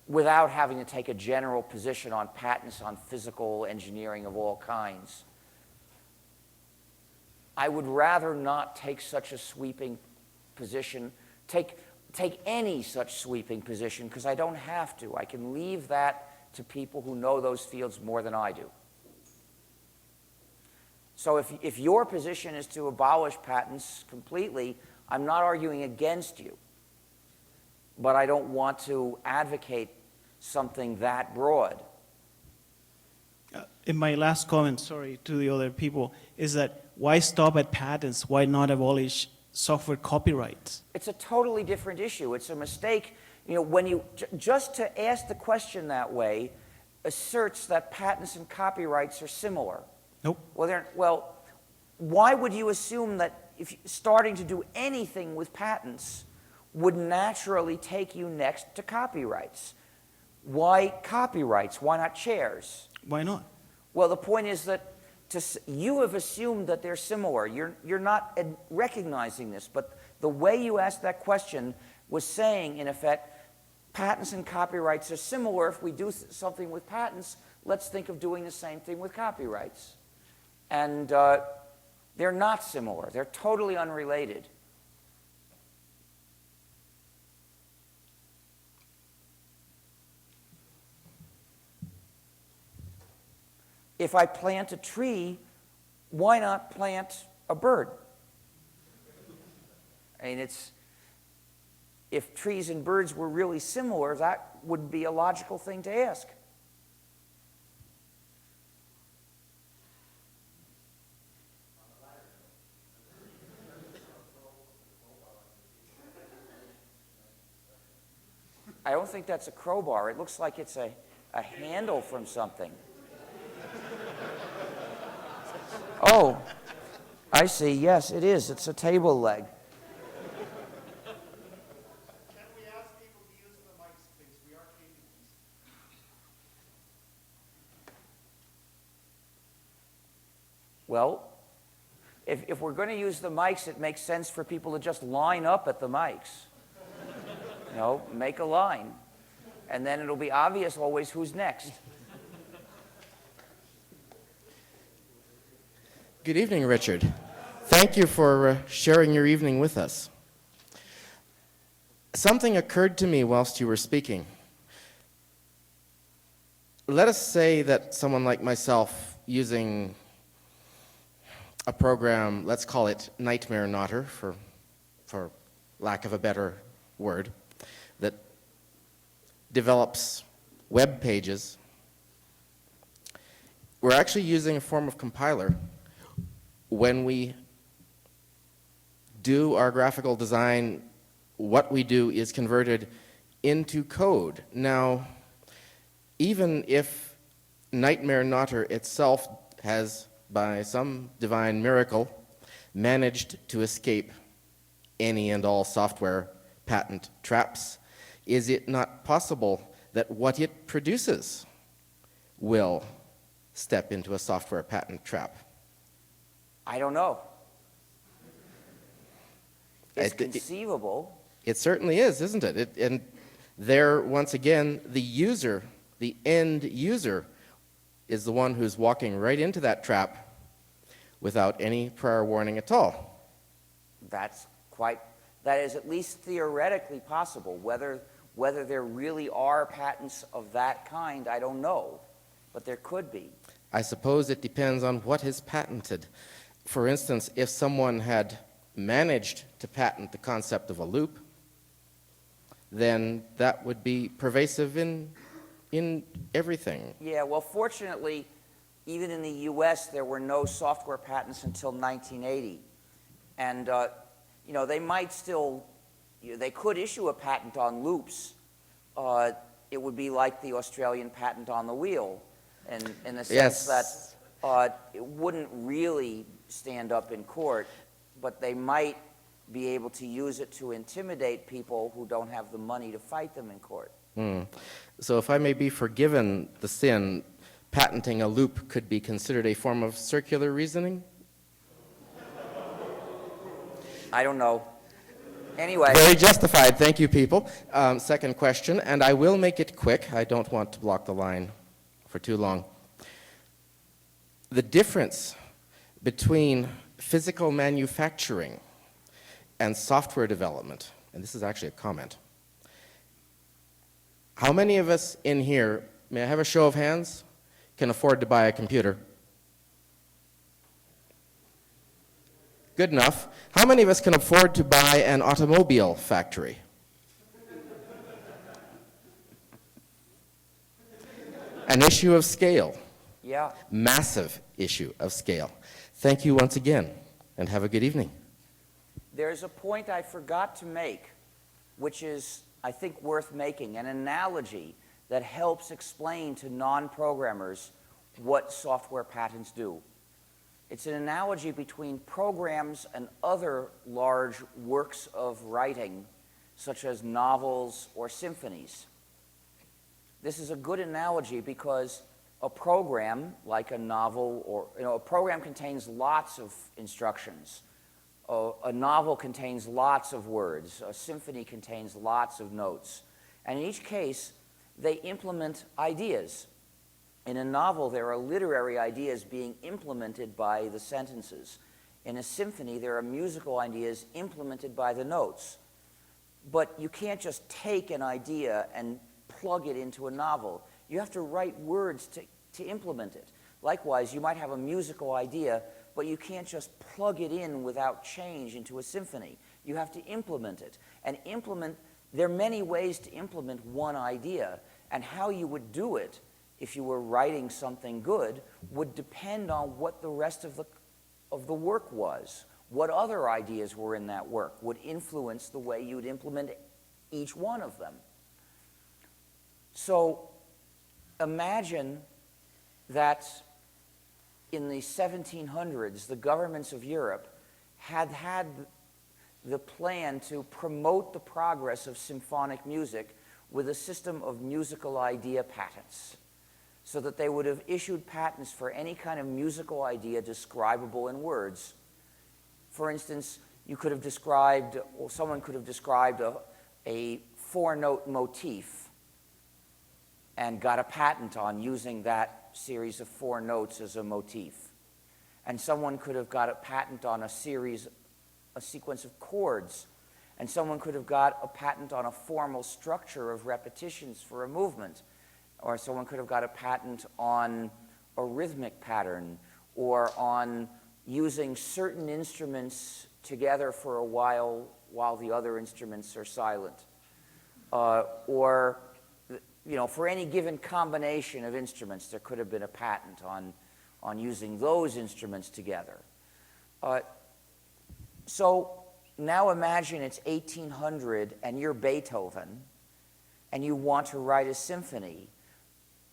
C: without having to take a general position on patents on physical engineering of all kinds. I would rather not take such a sweeping position, take any such sweeping position, because I don't have to. I can leave that to people who know those fields more than I do. So if your position is to abolish patents completely, I'm not arguing against you. But I don't want to advocate something that broad.
F: In my last comment, sorry, to the other people, is that why stop at patents? Why not abolish software copyrights?
C: It's a totally different issue. It's a mistake. You know, when you just to ask the question that way asserts that patents and copyrights are similar.
F: Nope.
C: Well, why would you assume that if starting to do anything with patents would naturally take you next to copyrights? Why copyrights? Why not chairs?
F: Why not?
C: Well, the point is that you have assumed that they're similar. You're not recognizing this, but the way you asked that question was saying, in effect, patents and copyrights are similar. If we do something with patents, let's think of doing the same thing with copyrights. And they're not similar. They're totally unrelated. If I plant a tree, why not plant a bird? I mean, if trees and birds were really similar, that would be a logical thing to ask. I don't think that's a crowbar. It looks like it's a handle from something. Oh, I see. Yes, it is. It's a table leg.
E: Can we ask people to use the mics, please? We are taping these.
C: Well, if we're going to use the mics, it makes sense for people to just line up at the mics. You know, make a line. And then it'll be obvious always who's next.
G: Good evening, Richard. Thank you for sharing your evening with us. Something occurred to me whilst you were speaking. Let us say that someone like myself, using a program, let's call it Nightmare Knotter, for lack of a better word, that develops web pages, we're actually using a form of compiler. When we do our graphical design, what we do is converted into code. Now, even if Nightmare Knotter itself has, by some divine miracle, managed to escape any and all software patent traps, is it not possible that what it produces will step into a software patent trap?
C: I don't know. It's conceivable.
G: It certainly is, isn't it? And there, once again, the user, the end user, is the one who's walking right into that trap without any prior warning at all.
C: That is at least theoretically possible. Whether there really are patents of that kind, I don't know. But there could be.
G: I suppose it depends on what is patented. For instance, if someone had managed to patent the concept of a loop, then that would be pervasive in everything.
C: Yeah, well, fortunately, even in the US, there were no software patents until 1980. And, you know, they might still, they could issue a patent on loops. It would be like the Australian patent on the wheel, and in the sense that it wouldn't really stand up in court, but they might be able to use it to intimidate people who don't have the money to fight them in court.
G: So if I may be forgiven the sin, patenting a loop could be considered a form of circular reasoning?
C: I don't know. Anyway.
G: Very justified. Thank you, people. Second question, and I will make it quick. I don't want to block the line for too long. The difference between physical manufacturing and software development, and this is actually a comment. How many of us in here may I have a show of hands, can afford to buy a computer? Good enough. How many of us can afford to buy an automobile factory? An issue of scale.
C: Yeah.
G: Massive issue of scale. Thank you once again, and have a good evening.
C: There's a point I forgot to make, which is, I think, worth making, an analogy that helps explain to non-programmers what software patents do. It's an analogy between programs and other large works of writing, such as novels or symphonies. This is a good analogy because a program, like a novel, or a program contains lots of instructions. A novel contains lots of words. A symphony contains lots of notes. And in each case, they implement ideas. In a novel, there are literary ideas being implemented by the sentences. In a symphony, there are musical ideas implemented by the notes. But you can't just take an idea and plug it into a novel. You have to write words to implement it. Likewise, you might have a musical idea, but you can't just plug it in without change into a symphony. You have to implement it. And there are many ways to implement one idea, and how you would do it if you were writing something good would depend on what the rest of the work was. What other ideas were in that work would influence the way you would implement each one of them. So imagine that in the 1700s, the governments of Europe had the plan to promote the progress of symphonic music with a system of musical idea patents, so that they would have issued patents for any kind of musical idea describable in words. For instance, you could have described, or someone could have described a four-note motif and got a patent on using that series of four notes as a motif. And someone could have got a patent on a sequence of chords. And someone could have got a patent on a formal structure of repetitions for a movement. Or someone could have got a patent on a rhythmic pattern, or on using certain instruments together for a while the other instruments are silent. Or for any given combination of instruments, there could have been a patent on using those instruments together. So now imagine it's 1800 and you're Beethoven and you want to write a symphony,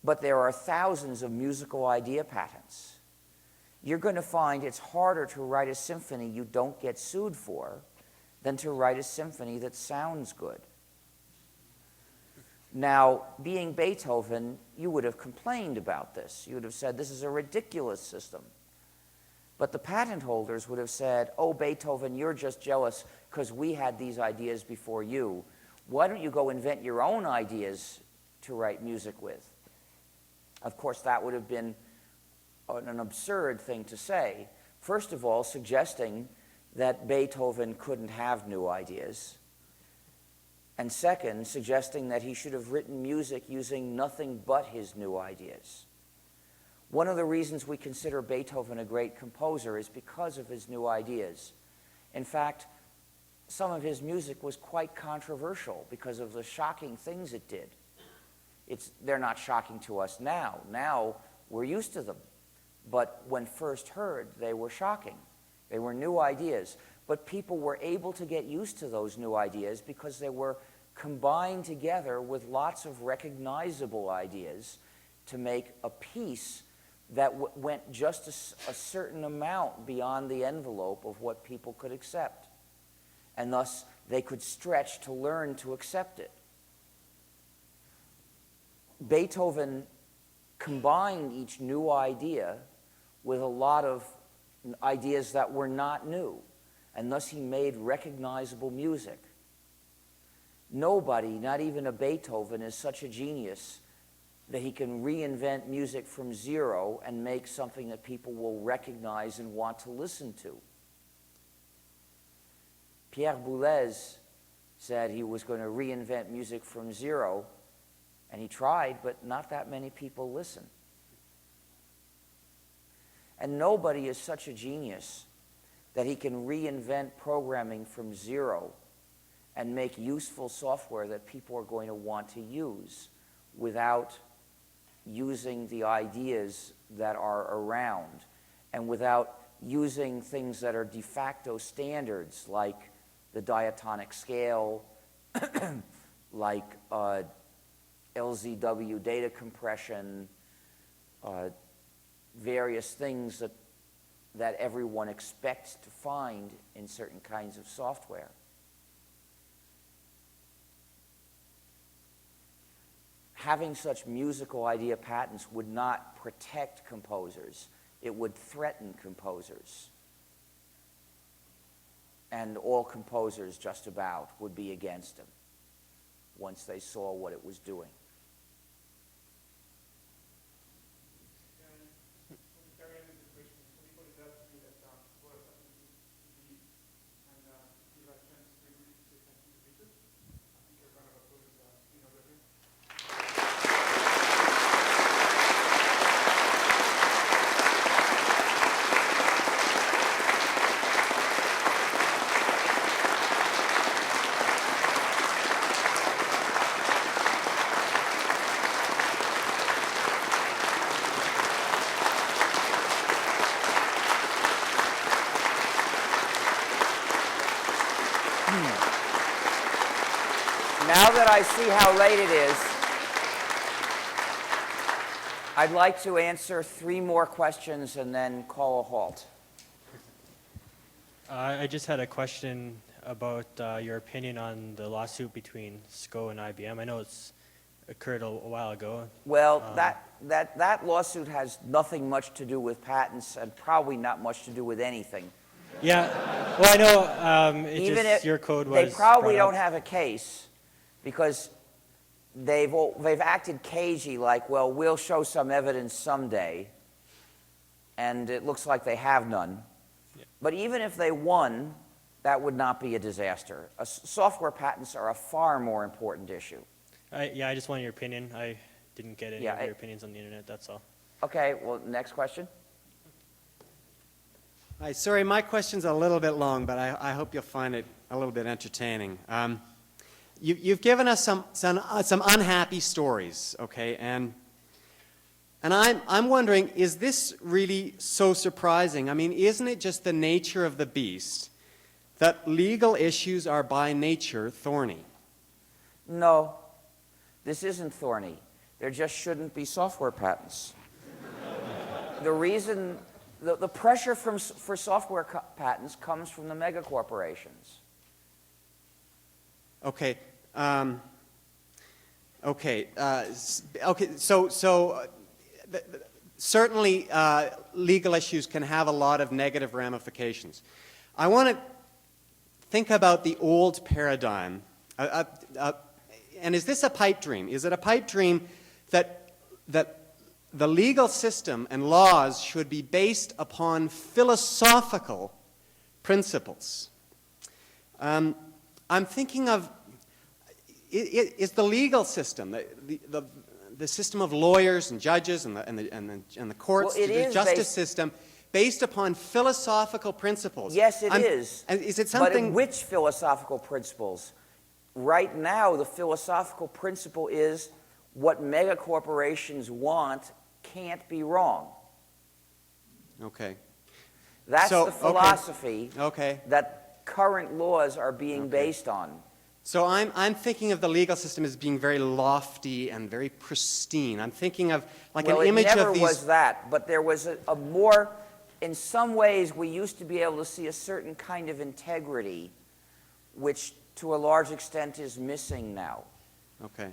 C: but there are thousands of musical idea patents. You're going to find it's harder to write a symphony you don't get sued for than to write a symphony that sounds good. Now, being Beethoven, you would have complained about this. You would have said, this is a ridiculous system. But the patent holders would have said, oh, Beethoven, you're just jealous because we had these ideas before you. Why don't you go invent your own ideas to write music with? Of course, that would have been an absurd thing to say. First of all, suggesting that Beethoven couldn't have new ideas. And second, suggesting that he should have written music using nothing but his new ideas. One of the reasons we consider Beethoven a great composer is because of his new ideas. In fact, some of his music was quite controversial because of the shocking things it did. They're not shocking to us now. Now, we're used to them. But when first heard, they were shocking. They were new ideas. But people were able to get used to those new ideas because they were combined together with lots of recognizable ideas to make a piece that went just a certain amount beyond the envelope of what people could accept. And thus, they could stretch to learn to accept it. Beethoven combined each new idea with a lot of ideas that were not new, and thus he made recognizable music. Nobody, not even a Beethoven, is such a genius that he can reinvent music from zero and make something that people will recognize and want to listen to. Pierre Boulez said he was going to reinvent music from zero, And he tried, but not that many people listen. And nobody is such a genius that he can reinvent programming from zero and make useful software that people are going to want to use without using the ideas that are around and without using things that are de facto standards like the diatonic scale, like LZW data compression, various things that everyone expects to find in certain kinds of software. Having such musical idea patents would not protect composers. It would threaten composers. And all composers, just about, would be against him once they saw what it was doing. Now that I see how late it is, I'd like to answer 3 more questions and then call a halt.
H: I just had a question about your opinion on the lawsuit between SCO and IBM. I know it's occurred a while ago.
C: Well, that lawsuit has nothing much to do with patents and probably not much to do with anything.
H: Yeah, well, I know
C: Even if
H: your code was
C: they probably
H: brought
C: don't
H: up.
C: have a case because they've acted cagey, like, well, we'll show some evidence someday, and it looks like they have none.
H: Yeah.
C: But even if they won, that would not be a disaster. Software patents are a far more important issue.
H: I just wanted your opinion. I didn't get any of your opinions on the internet, that's all.
C: Okay, well, next question.
I: Hi, sorry, my question's a little bit long, but I hope you'll find it a little bit entertaining. You've given us some unhappy stories, okay, and I'm wondering, is this really so surprising? I mean, isn't it just the nature of the beast that legal issues are by nature thorny?
C: No, this isn't thorny. There just shouldn't be software patents. The reason, the pressure for software patents comes from the mega corporations.
I: Okay. So certainly legal issues can have a lot of negative ramifications. I want to think about the old paradigm. And is this a pipe dream? Is it a pipe dream that the legal system and laws should be based upon philosophical principles? I'm thinking of, is the legal system, the system of lawyers and judges and the courts,
C: well,
I: the justice system, based upon philosophical principles?
C: Yes, it is.
I: Is it something?
C: But which philosophical principles? Right now, the philosophical principle is what mega corporations want can't be wrong.
I: Okay.
C: That's
I: So,
C: the philosophy
I: Okay.
C: that current laws are being based on.
I: So I'm thinking of the legal system as being very lofty and very pristine. I'm thinking of like
C: Well,
I: an image
C: it never
I: of these.
C: was that, but there was a more, in some ways, we used to be able to see a certain kind of integrity, which to a large extent is missing now.
I: Okay.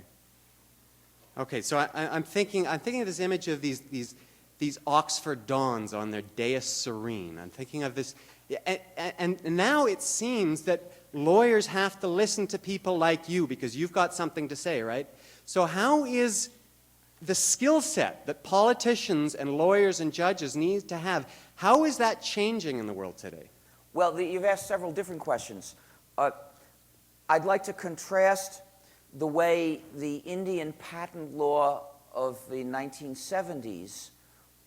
I: Okay. So I'm thinking of this image of these Oxford dons on their dais serene. I'm thinking of this, and now it seems that lawyers have to listen to people like you because you've got something to say, right? So how is the skill set that politicians and lawyers and judges need to have, how is that changing in the world today?
C: Well, you've asked several different questions. I'd like to contrast the way the Indian patent law of the 1970s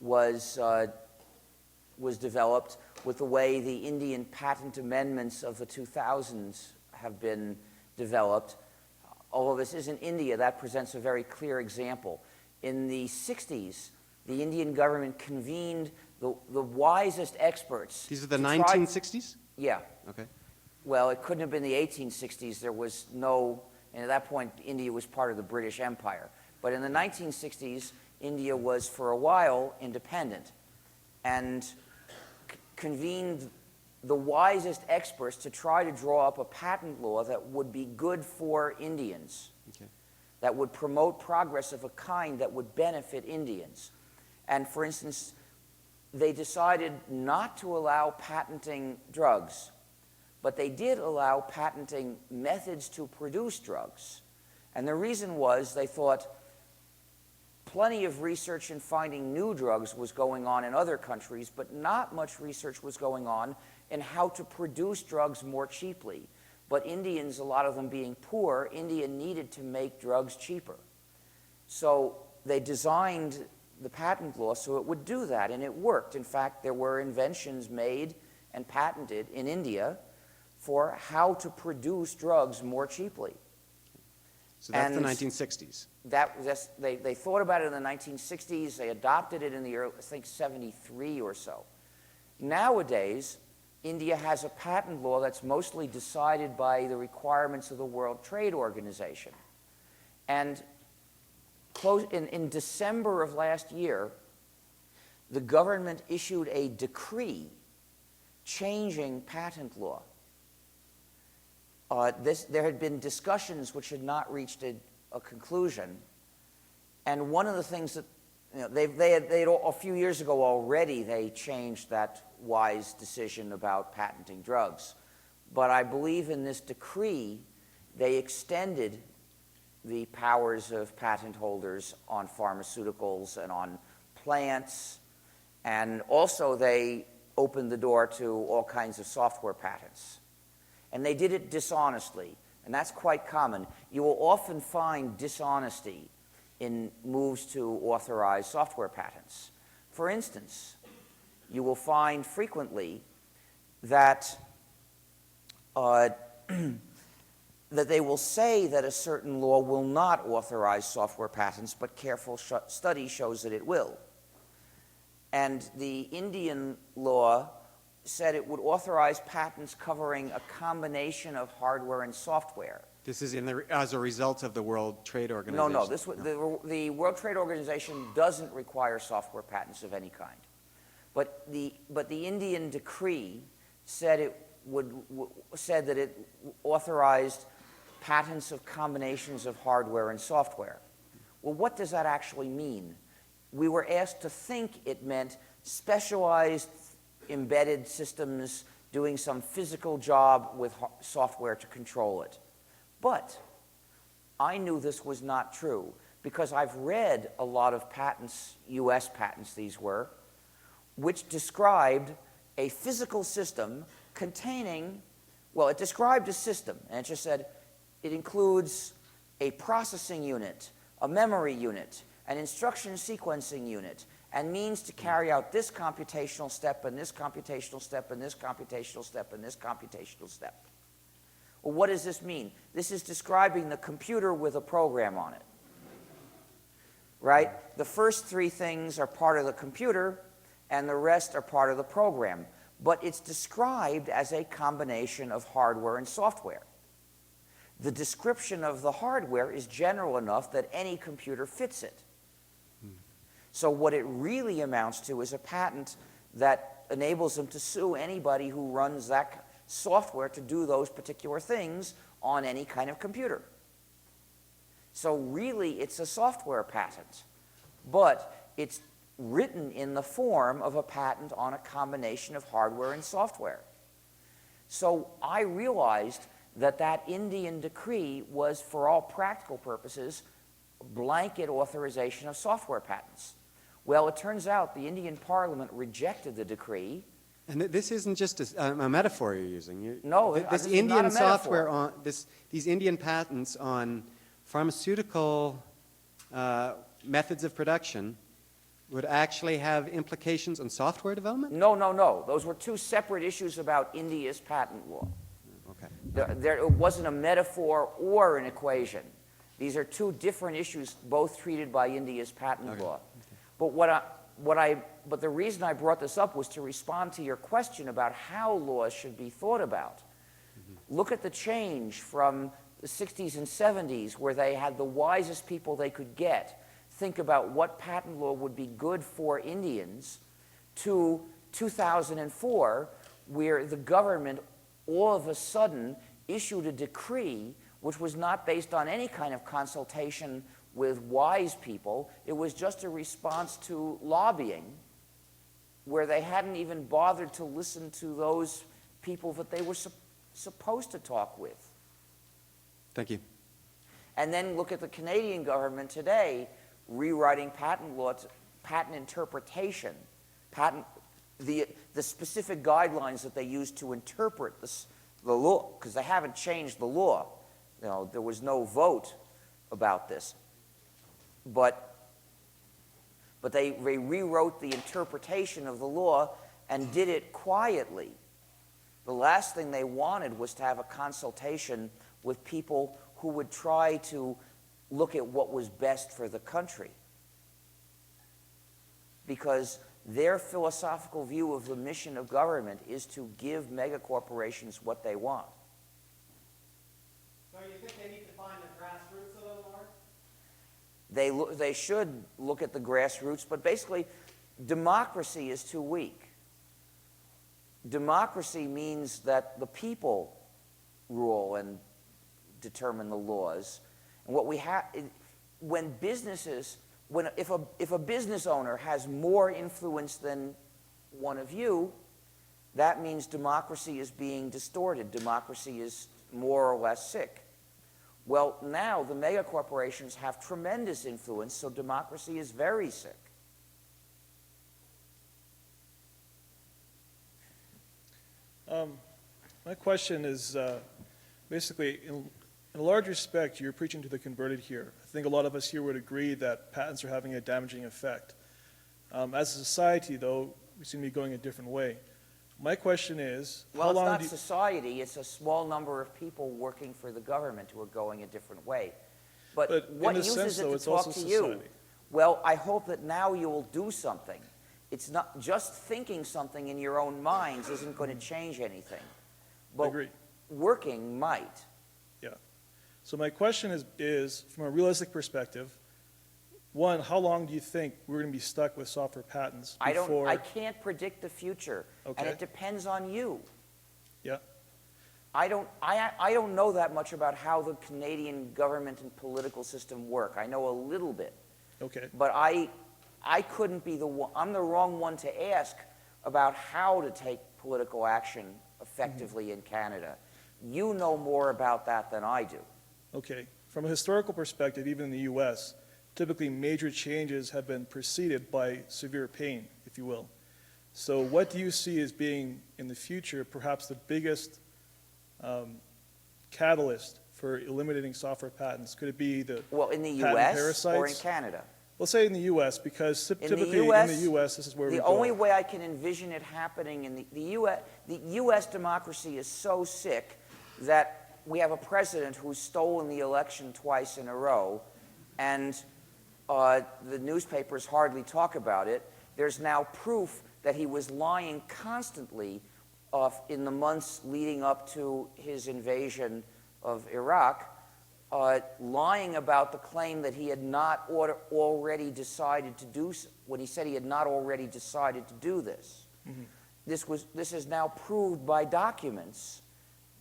C: was developed with the way the Indian patent amendments of the 2000s have been developed. Although this isn't India, that presents a very clear example. In the 60s, the Indian government convened the wisest experts.
I: These are the 1960s?
C: Yeah.
I: Okay.
C: Well, it couldn't have been the 1860s. There was no, and at that point, India was part of the British Empire. But in the 1960s, India was, for a while, independent and convened the wisest experts to try to draw up a patent law that would be good for Indians,
I: Okay.
C: that would promote progress of a kind that would benefit Indians. And for instance, they decided not to allow patenting drugs, but they did allow patenting methods to produce drugs. And the reason was they thought plenty of research in finding new drugs was going on in other countries, but not much research was going on in how to produce drugs more cheaply. But Indians, a lot of them being poor, India needed to make drugs cheaper. So they designed the patent law so it would do that, and it worked. In fact, there were inventions made and patented in India for how to produce drugs more cheaply.
I: So that's
C: And
I: the 1960s.
C: They thought about it in the 1960s. They adopted it in the early, I think, 73 or so. Nowadays, India has a patent law that's mostly decided by the requirements of the World Trade Organization. And in December of last year, the government issued a decree changing patent law. There had been discussions which had not reached a conclusion. And one of the things that, a few years ago already, they changed that wise decision about patenting drugs. But I believe in this decree, they extended the powers of patent holders on pharmaceuticals and on plants. And also they opened the door to all kinds of software patents. And they did it dishonestly, and that's quite common. You will often find dishonesty in moves to authorize software patents. For instance, you will find frequently that that they will say that a certain law will not authorize software patents, but careful study shows that it will. And the Indian law said it would authorize patents covering a combination of hardware and software.
I: This is as a result of the World Trade Organization.
C: No. The World Trade Organization doesn't require software patents of any kind. But the Indian decree said said that it authorized patents of combinations of hardware and software. Well, what does that actually mean? We were asked to think it meant specialized embedded systems doing some physical job with software to control it. But I knew this was not true because I've read a lot of patents, US patents these were, which described a physical system containing, well, it described a system, and it just said it includes a processing unit, a memory unit, an instruction sequencing unit, and means to carry out this computational step and this computational step and this computational step and this computational step. Well, what does this mean? This is describing the computer with a program on it, right? The first three things are part of the computer and the rest are part of the program. But it's described as a combination of hardware and software. The description of the hardware is general enough that any computer fits it. So what it really amounts to is a patent that enables them to sue anybody who runs that software to do those particular things on any kind of computer. So really, it's a software patent, but it's written in the form of a patent on a combination of hardware and software. So I realized that that Indian decree was, for all practical purposes, blanket authorization of software patents. Well, it turns out the Indian Parliament rejected the decree.
I: And this isn't just a metaphor you're using.
C: No,
I: this
C: is
I: Indian
C: not a
I: software
C: metaphor.
I: these Indian patents on pharmaceutical methods of production would actually have implications on software development?
C: No, no, no. Those were two separate issues about India's patent law.
I: Okay.
C: It wasn't a metaphor or an equation. These are two different issues, both treated by India's patent law. Okay. But the reason I brought this up was to respond to your question about how laws should be thought about. Look at the change from the 60s and 70s, where they had the wisest people they could get think about what patent law would be good for Indians, to 2004, where the government all of a sudden issued a decree which was not based on any kind of consultation with wise people. It was just a response to lobbying, where they hadn't even bothered to listen to those people that they were supposed to talk with.
I: Thank you.
C: And then look at the Canadian government today, rewriting patent law, patent interpretation, the specific guidelines that they use to interpret the law, because they haven't changed the law. You know, there was no vote about this. But they rewrote the interpretation of the law and did it quietly. The last thing they wanted was to have a consultation with people who would try to look at what was best for the country. Because their philosophical view of the mission of government is to give megacorporations what they want.
D: So you think they need to find the grassroots a little more?
C: They should look at the grassroots, but basically, democracy is too weak. Democracy means that the people rule and determine the laws. And what we have, when businesses, if a business owner has more influence than one of you, that means democracy is being distorted. Democracy is more or less sick. Well, now the megacorporations have tremendous influence, so democracy is very sick.
J: My question is basically, in a large respect, you're preaching to the converted here. I think a lot of us here would agree that patents are having a damaging effect. As a society, though, we seem to be going a different way. My question is,
C: well,
J: how long
C: it's not society. It's a small number of people working for the government who are going a different way. But what uses it to talk to you? Well, I hope that now you will do something. It's not just thinking something in your own minds isn't going to change anything. But
J: Agreed.
C: Working might.
J: Yeah. So my question is from a realistic perspective, one, how long do you think we're going to be stuck with software patents before?
C: I can't predict the future,
J: Okay.
C: and it depends on you.
J: Yeah.
C: I don't know that much about how the Canadian government and political system work. I know a little bit.
J: Okay.
C: But I couldn't be the one, I'm the wrong one to ask about how to take political action effectively in Canada. You know more about that than I do.
J: Okay. From a historical perspective, even in the U.S., typically major changes have been preceded by severe pain, if you will. So what do you see as being, in the future, perhaps the biggest catalyst for eliminating software patents? Could it be the
C: Well, in the
J: patent
C: U.S.
J: parasites?
C: or in Canada?
J: Let's say in the U.S., because typically in the U.S., this is where we go.
C: The only way I can envision it happening in the U.S. democracy is so sick that we have a president who's stolen the election twice in a row, and the newspapers hardly talk about it. There's now proof that he was lying constantly in the months leading up to his invasion of Iraq, lying about the claim that he had not already decided to do, when he said he had not already decided to do this. Mm-hmm. This is now proved by documents,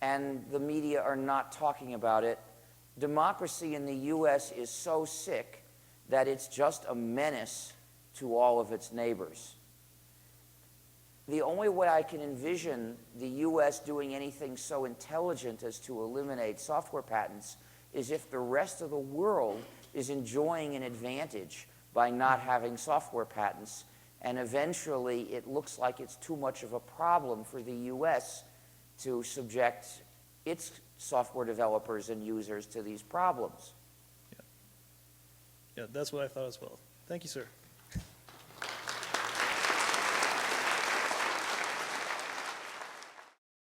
C: and the media are not talking about it. Democracy in the U.S. is so sick that it's just a menace to all of its neighbors. The only way I can envision the U.S. doing anything so intelligent as to eliminate software patents is if the rest of the world is enjoying an advantage by not having software patents, and eventually it looks like it's too much of a problem for the U.S. to subject its software developers and users to these problems.
J: Yeah, that's what I thought as well. Thank you, sir.